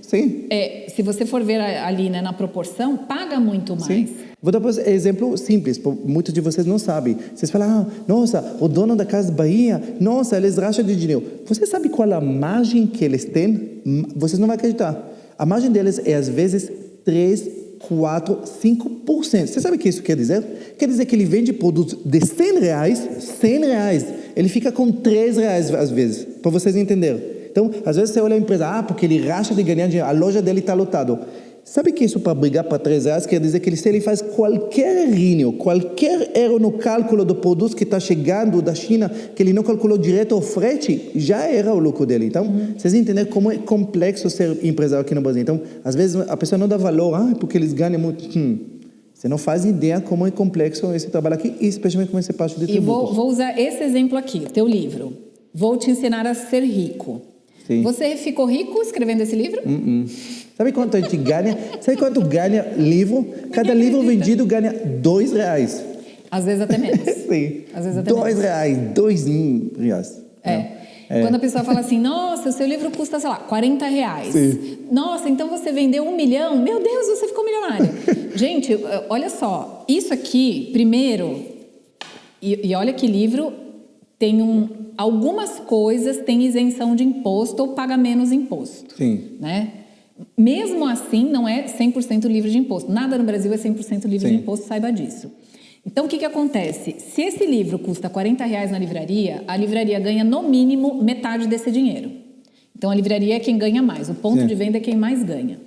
Sim. Se você for ver ali, né, na proporção, paga muito mais. Vou dar um exemplo simples, muitos de vocês não sabem. Vocês falam, nossa, o dono da Casa Bahia, nossa, eles racham de dinheiro. Você sabe qual a margem que eles têm? Vocês não vão acreditar. A margem deles é, às vezes, 3, 4, 5%. Você sabe o que isso quer dizer? Quer dizer que ele vende produtos de R$100, ele fica com R$3 às vezes, para vocês entenderem. Então, às vezes você olha a empresa, porque ele racha de ganhar dinheiro, a loja dele está lotada. Sabe que isso para brigar para R$3 quer dizer que se ele faz qualquer erro no cálculo do produto que está chegando da China, que ele não calculou direto o frete, já era o lucro dele. Então, vocês entendem como é complexo ser empresário aqui no Brasil. Então, às vezes a pessoa não dá valor, porque eles ganham muito. Você não faz ideia como é complexo esse trabalho aqui, especialmente como esse parte de tributos. E vou usar esse exemplo aqui, teu livro. Vou te ensinar a ser rico. Você ficou rico escrevendo esse livro? Sabe quanto a gente ganha? Sabe quanto ganha livro? Cada livro vendido ganha R$2. Às vezes até menos. Às vezes até menos. R$2.000. Quando a pessoa fala assim, nossa, o seu livro custa, sei lá, R$40. Nossa, então você vendeu 1 milhão? Meu Deus, você ficou milionário. Gente, olha só, isso aqui, primeiro, e olha que livro algumas coisas têm isenção de imposto ou paga menos imposto. Sim. Né? Mesmo assim, não é 100% livre de imposto. Nada no Brasil é 100% livre de imposto, saiba disso. Então, o que acontece? Se esse livro custa R$40 na livraria, a livraria ganha, no mínimo, metade desse dinheiro. Então, a livraria é quem ganha mais. O ponto de venda é quem mais ganha.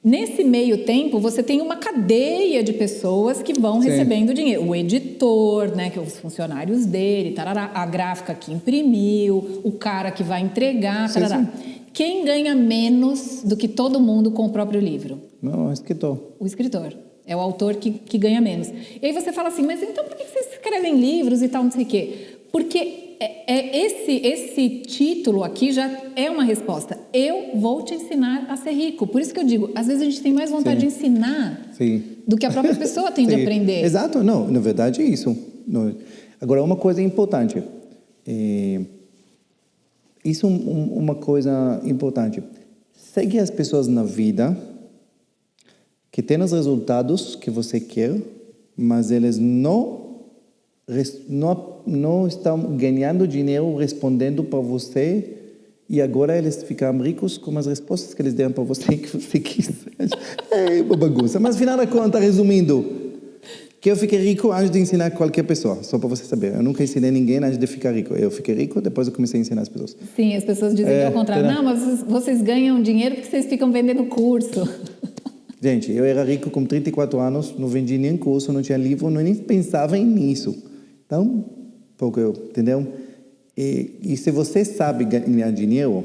Nesse meio tempo, você tem uma cadeia de pessoas que vão recebendo dinheiro. O editor, né, que é os funcionários dele, tarará, a gráfica que imprimiu, o cara que vai entregar, tarará. Quem ganha menos do que todo mundo com o próprio livro? Não, o escritor. O escritor. É o autor que ganha menos. E aí você fala assim, mas então por que vocês escrevem livros e tal, não sei o quê? Porque esse título aqui já é uma resposta. Eu vou te ensinar a ser rico. Por isso que eu digo, às vezes a gente tem mais vontade de ensinar do que a própria pessoa tem de aprender. Exato, não, na verdade é isso. Agora, uma coisa importante. Isso é uma coisa importante. Segue as pessoas na vida que têm os resultados que você quer, mas eles não estão ganhando dinheiro respondendo para você e agora eles ficaram ricos com as respostas que eles deram para você que você quis. É uma bagunça. Mas, afinal da conta, resumindo, que eu fiquei rico antes de ensinar qualquer pessoa, só para você saber. Eu nunca ensinei ninguém antes de ficar rico. Eu fiquei rico, depois eu comecei a ensinar as pessoas. Sim, as pessoas dizem ao contrário. Não, mas vocês ganham dinheiro porque vocês ficam vendendo curso. Gente, eu era rico com 34 anos, não vendia nem curso, não tinha livro, nem pensava nisso. Então, entendeu? E se você sabe ganhar dinheiro,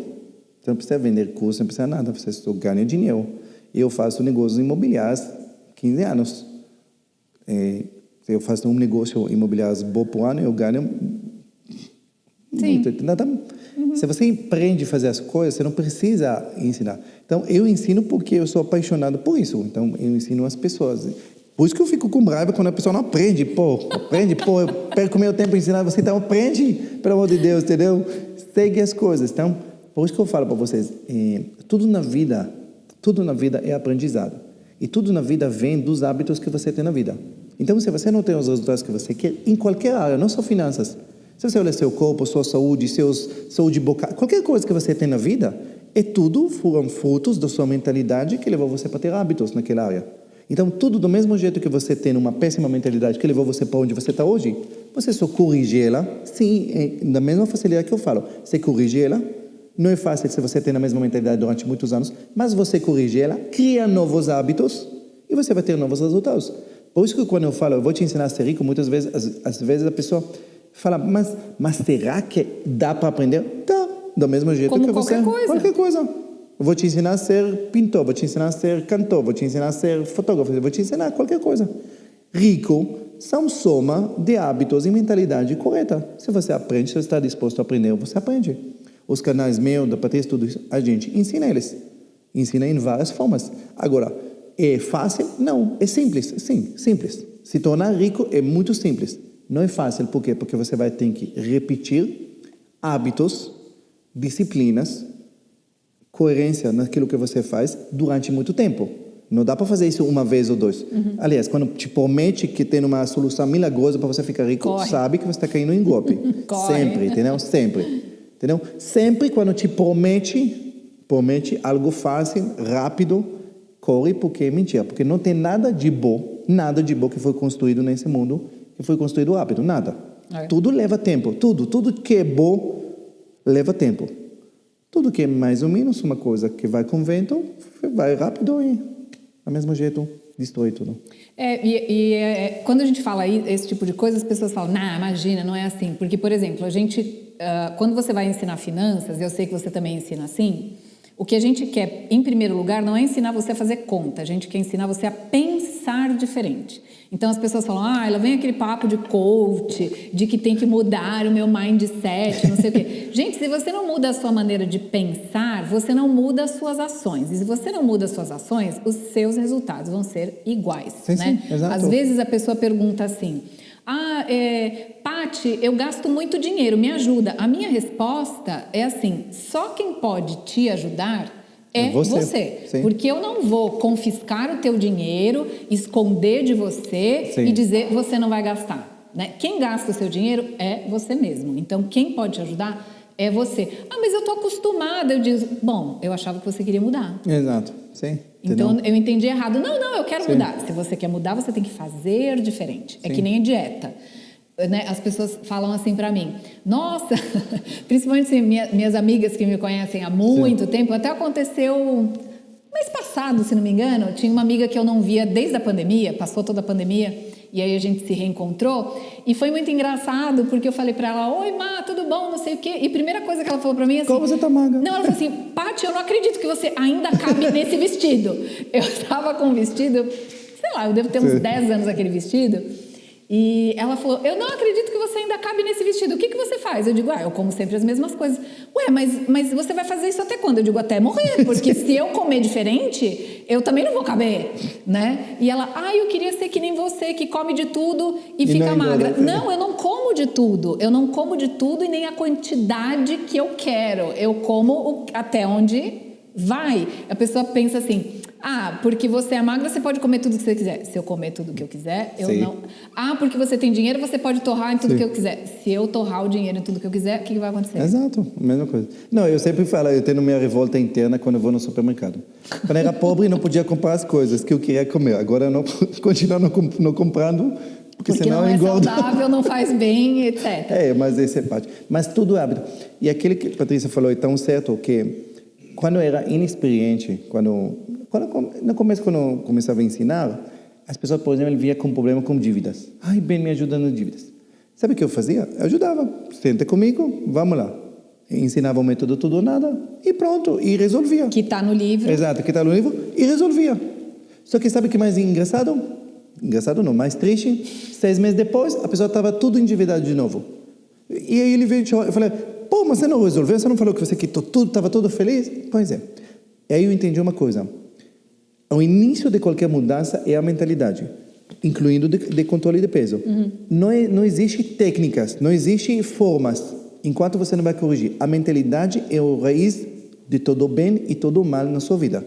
você não precisa vender curso, não precisa nada, você só ganha dinheiro. Eu faço negócios imobiliários há 15 anos. Eu faço um negócio imobiliário bom por ano, eu ganho muito. Se você aprende a fazer as coisas, você não precisa ensinar. Então, eu ensino porque eu sou apaixonado por isso. Então, eu ensino as pessoas. Por isso que eu fico com raiva quando a pessoa não aprende. Eu perco meu tempo ensinando você, então aprende, pelo amor de Deus, entendeu? Segue as coisas. Então, por isso que eu falo para vocês, tudo na vida é aprendizado. E tudo na vida vem dos hábitos que você tem na vida. Então, se você não tem os resultados que você quer, em qualquer área, não só finanças, se você olha seu corpo, sua saúde, saúde bucal, qualquer coisa que você tem na vida, foram frutos da sua mentalidade que levou você para ter hábitos naquela área. Então, tudo do mesmo jeito que você tem uma péssima mentalidade que levou você para onde você está hoje, você só corrige ela, sim, da mesma facilidade que eu falo. Você corrige ela, não é fácil se você tem a mesma mentalidade durante muitos anos, mas você corrige ela, cria novos hábitos e você vai ter novos resultados. Por isso que quando eu falo, eu vou te ensinar a ser rico, muitas vezes, às vezes a pessoa fala, mas será que dá para aprender? Dá, do mesmo jeito como que você... Qualquer coisa. Eu vou te ensinar a ser pintor, vou te ensinar a ser cantor, vou te ensinar a ser fotógrafo, vou te ensinar qualquer coisa. Rico são soma de hábitos e mentalidade correta. Se você aprende, se você está disposto a aprender, você aprende. Os canais meus, da Patrícia, tudo isso, a gente ensina eles. Ensina em várias formas. Agora, é fácil? Não. É simples. Sim, simples. Se tornar rico é muito simples. Não é fácil. Por quê? Porque você vai ter que repetir hábitos, disciplinas, coerência naquilo que você faz durante muito tempo. Não dá para fazer isso uma vez ou dois. Aliás, quando te promete que tem uma solução milagrosa para você ficar rico, sabe que você está caindo em golpe. Sempre, entendeu? Sempre. Entendeu? Sempre quando te promete algo fácil, rápido, corre porque é mentira. Porque não tem nada de bom que foi construído nesse mundo, que foi construído rápido. Nada. Tudo leva tempo. Tudo que é bom leva tempo. Tudo que é mais ou menos uma coisa que vai com vento, vai rápido e, do mesmo jeito, destrói tudo. Quando a gente fala esse tipo de coisa, as pessoas falam, imagina, não é assim. Porque, por exemplo, a gente, quando você vai ensinar finanças, eu sei que você também ensina assim, o que a gente quer, em primeiro lugar, não é ensinar você a fazer conta, a gente quer ensinar você a pensar diferente. Então, as pessoas falam, ela vem aquele papo de coach, de que tem que mudar o meu mindset, não sei o quê. Gente, se você não muda a sua maneira de pensar, você não muda as suas ações. E se você não muda as suas ações, os seus resultados vão ser iguais, né? Sim, exato. Às vezes a pessoa pergunta assim, Paty, eu gasto muito dinheiro, me ajuda. A minha resposta é assim, só quem pode te ajudar é você. Porque eu não vou confiscar o teu dinheiro, esconder de você e dizer você não vai gastar. né? Quem gasta o seu dinheiro é você mesmo. Então, quem pode te ajudar é você. Ah, mas eu tô acostumada. Eu digo, bom, eu achava que você queria mudar. Exato, sim. Então, eu entendi errado. Não, eu quero Sim. mudar. Se você quer mudar, você tem que fazer diferente. É Sim. que nem a dieta. Né? As pessoas falam assim pra mim, nossa, principalmente assim, minhas amigas que me conhecem há muito tempo, até aconteceu mês passado, se não me engano, tinha uma amiga que eu não via desde a pandemia, passou toda a pandemia, e aí a gente se reencontrou, e foi muito engraçado, porque eu falei pra ela, oi, Má, tudo bom, não sei o quê, e a primeira coisa que ela falou pra mim é assim... Como você tá magra? Não, ela falou assim, Paty, eu não acredito que você ainda cabe nesse vestido. Eu tava com um vestido, sei lá, eu devo ter uns 10 anos aquele vestido, e ela falou, eu não acredito que você ainda cabe nesse vestido, o que você faz? Eu digo, eu como sempre as mesmas coisas. Ué, mas você vai fazer isso até quando? Eu digo, até morrer, porque se eu comer diferente, eu também não vou caber, né? E ela, eu queria ser que nem você, que come de tudo e fica magra. Não, eu não como de tudo, e nem a quantidade que eu quero, eu como até onde vai. A pessoa pensa assim... porque você é magra, você pode comer tudo que você quiser. Se eu comer tudo que eu quiser, eu não... porque você tem dinheiro, você pode torrar em tudo que eu quiser. Se eu torrar o dinheiro em tudo que eu quiser, o que vai acontecer? Exato, mesma coisa. Não, eu sempre falo, eu tenho minha revolta interna quando eu vou no supermercado. Quando eu era pobre, não podia comprar as coisas que eu queria comer. Agora eu não continuo não comprando, porque senão não eu engordo. É saudável, não faz bem, etc. Mas esse é parte. Mas tudo é hábito. E aquele que a Patrícia falou é tão certo que quando eu era inexperiente, no começo, quando eu começava a ensinar, as pessoas, por exemplo, vinham com problema com dívidas. Ben, me ajuda nas dívidas. Sabe o que eu fazia? Eu ajudava. Senta comigo, vamos lá. Ensinava o método tudo ou nada e pronto, e resolvia. Que está no livro. Exato, que está no livro e resolvia. Só que sabe o que mais engraçado? Engraçado não, mais triste. 6 meses depois, a pessoa estava tudo endividada de novo. E aí ele veio, eu falei, mas você não resolveu? Você não falou que você quitou tudo, estava todo feliz? Pois é. E aí eu entendi uma coisa. O início de qualquer mudança é a mentalidade, incluindo de controle de peso. Não existe técnicas, não existe formas, enquanto você não vai corrigir. A mentalidade é a raiz de todo o bem e todo o mal na sua vida.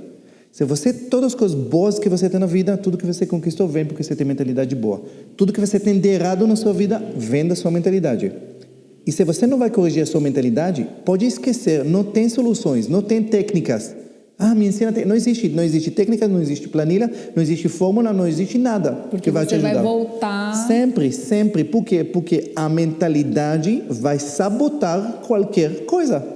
Se você, todas as coisas boas que você tem na vida, tudo que você conquistou vem porque você tem mentalidade boa. Tudo que você tem de errado na sua vida vem da sua mentalidade. E se você não vai corrigir a sua mentalidade, pode esquecer, não tem soluções, não tem técnicas. Me ensina, não existe técnica, não existe planilha, não existe fórmula, não existe nada que vai te ajudar. Porque você vai voltar... Sempre. Por quê? Porque a mentalidade vai sabotar qualquer coisa.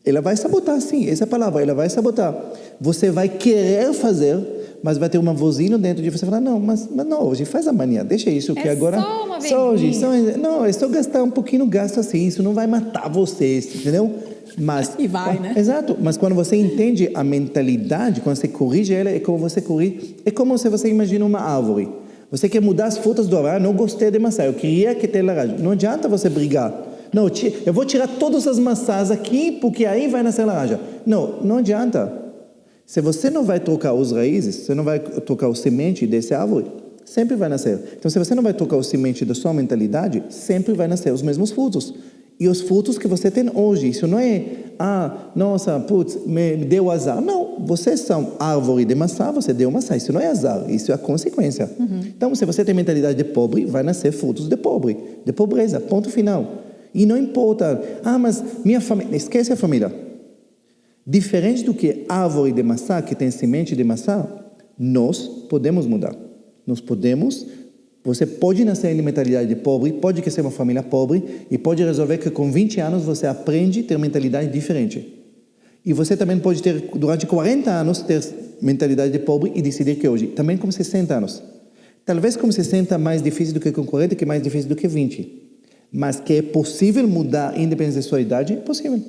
Ela vai sabotar, sim, essa é a palavra, ela vai sabotar. Você vai querer fazer, mas vai ter uma vozinha dentro de você falar, mas não, hoje faz amanhã, deixa isso que agora... Só uma vez. Não, é só gastar um pouquinho, gasto assim, isso não vai matar vocês, entendeu? Mas, e vai, né? Exato, mas quando você entende a mentalidade, quando você corrige ela, é como você corrige, é como se você imagina uma árvore. Você quer mudar as frutas do arara, não gostei de maçã, eu queria que tenha laranja. Não adianta você brigar. Não, eu vou tirar todas as maçãs aqui, porque aí vai nascer laranja. Não adianta. Se você não vai trocar os raízes, você não vai trocar o semente dessa árvore, sempre vai nascer. Então, se você não vai trocar o semente da sua mentalidade, sempre vai nascer os mesmos frutos. E os frutos que você tem hoje, isso não é, nossa, me deu azar. Não, vocês são árvore de maçã, você deu maçã. Isso não é azar, isso é a consequência. Então, se você tem mentalidade de pobre, vai nascer frutos de pobreza, ponto final. E não importa, mas minha família, esquece a família. Diferente do que árvore de maçã, que tem semente de maçã, nós podemos mudar. Você pode nascer em mentalidade de pobre, pode ser uma família pobre, e pode resolver que com 20 anos você aprende a ter mentalidade diferente. E você também pode ter, durante 40 anos, ter mentalidade de pobre e decidir que hoje, também com 60 anos. Talvez com 60 mais difícil do que com 40, que é mais difícil do que 20. Mas que é possível mudar, independente da sua idade, é possível.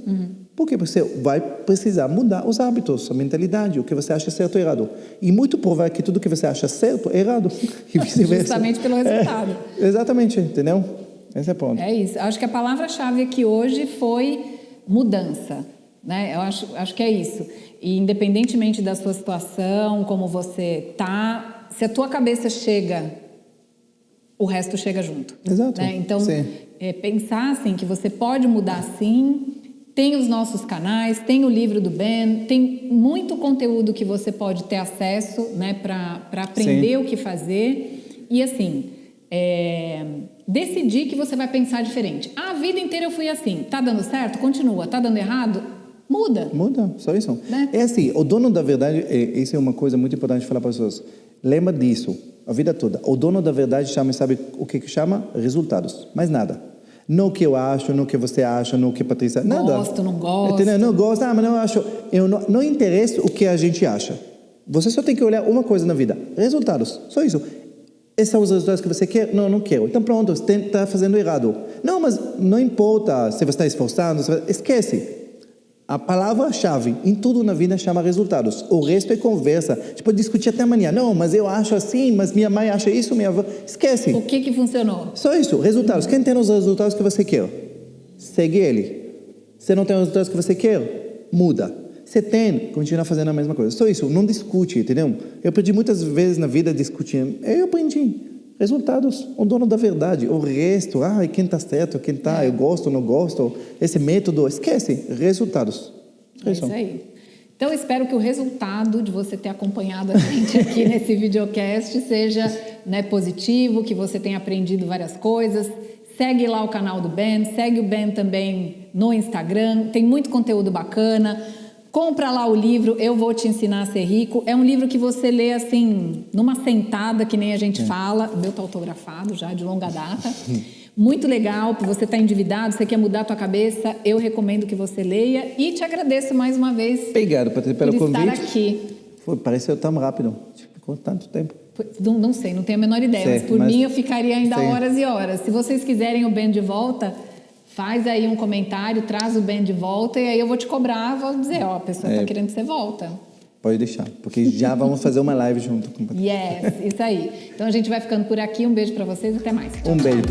Por quê? Porque você vai precisar mudar os hábitos, a mentalidade, o que você acha certo ou errado. E muito provável que tudo que você acha certo é errado. E vice-versa. Justamente pelo resultado. Exatamente, entendeu? Esse é o ponto. É isso. Acho que a palavra-chave aqui hoje foi mudança. Né? Eu acho que é isso. E independentemente da sua situação, como você está, se a tua cabeça chega, o resto chega junto. Exato. Né? Então, pensar assim, que você pode mudar sim. Tem os nossos canais, tem o livro do Ben, tem muito conteúdo que você pode ter acesso, né, para aprender o que fazer. E assim, decidir que você vai pensar diferente. A vida inteira eu fui assim. Tá dando certo? Continua. Tá dando errado? Muda. Muda, só isso. Né? É assim, o dono da verdade, isso é uma coisa muito importante falar para as pessoas. Lembra disso, a vida toda. O dono da verdade chama, sabe o que chama? Resultados. Mais nada. Não o que eu acho, não o que você acha, não o que a Patrícia... Nada. Gosto, não gosto. Entendeu? Não gosto, mas não acho. Não interessa o que a gente acha. Você só tem que olhar uma coisa na vida. Resultados. Só isso. Esses são os resultados que você quer? Não, não quero. Então pronto, você está fazendo errado. Não, mas não importa se você está esforçando. Esquece. A palavra-chave em tudo na vida chama resultados. O resto é conversa. A gente pode discutir até amanhã. Não, mas eu acho assim, mas minha mãe acha isso, minha avó... Esquece. O que funcionou? Só isso, resultados. Quem tem os resultados que você quer? Segue ele. Se não tem os resultados que você quer, muda. Se tem, continua fazendo a mesma coisa. Só isso, não discute, entendeu? Eu aprendi muitas vezes na vida discutindo. Eu aprendi. Resultados, o dono da verdade. O resto, quem está certo, quem está, eu gosto, não gosto. Esse método, esquece. Resultados. É isso aí. Então, espero que o resultado de você ter acompanhado a gente aqui nesse videocast seja, né, positivo, que você tenha aprendido várias coisas. Segue lá o canal do Ben, segue o Ben também no Instagram, tem muito conteúdo bacana. Compra lá o livro Eu Vou Te Ensinar a Ser Rico. É um livro que você lê assim, numa sentada, que nem a gente fala. O meu está autografado já, de longa data. Muito legal, você está endividado, você quer mudar a tua cabeça, eu recomendo que você leia. E te agradeço mais uma vez. Obrigado, Patrícia, pelo convite. Estar aqui. Pareceu tão rápido. Ficou tanto tempo. Não sei, não tenho a menor ideia. Mas por mim eu ficaria ainda horas e horas. Se vocês quiserem o Ben de volta... Faz aí um comentário, traz o Ben de volta e aí eu vou te cobrar, vou dizer, a pessoa está querendo que você volta. Pode deixar, porque já vamos fazer uma live junto com o Patrícia. Yes, isso aí. Então a gente vai ficando por aqui, um beijo para vocês e até mais. Um beijo.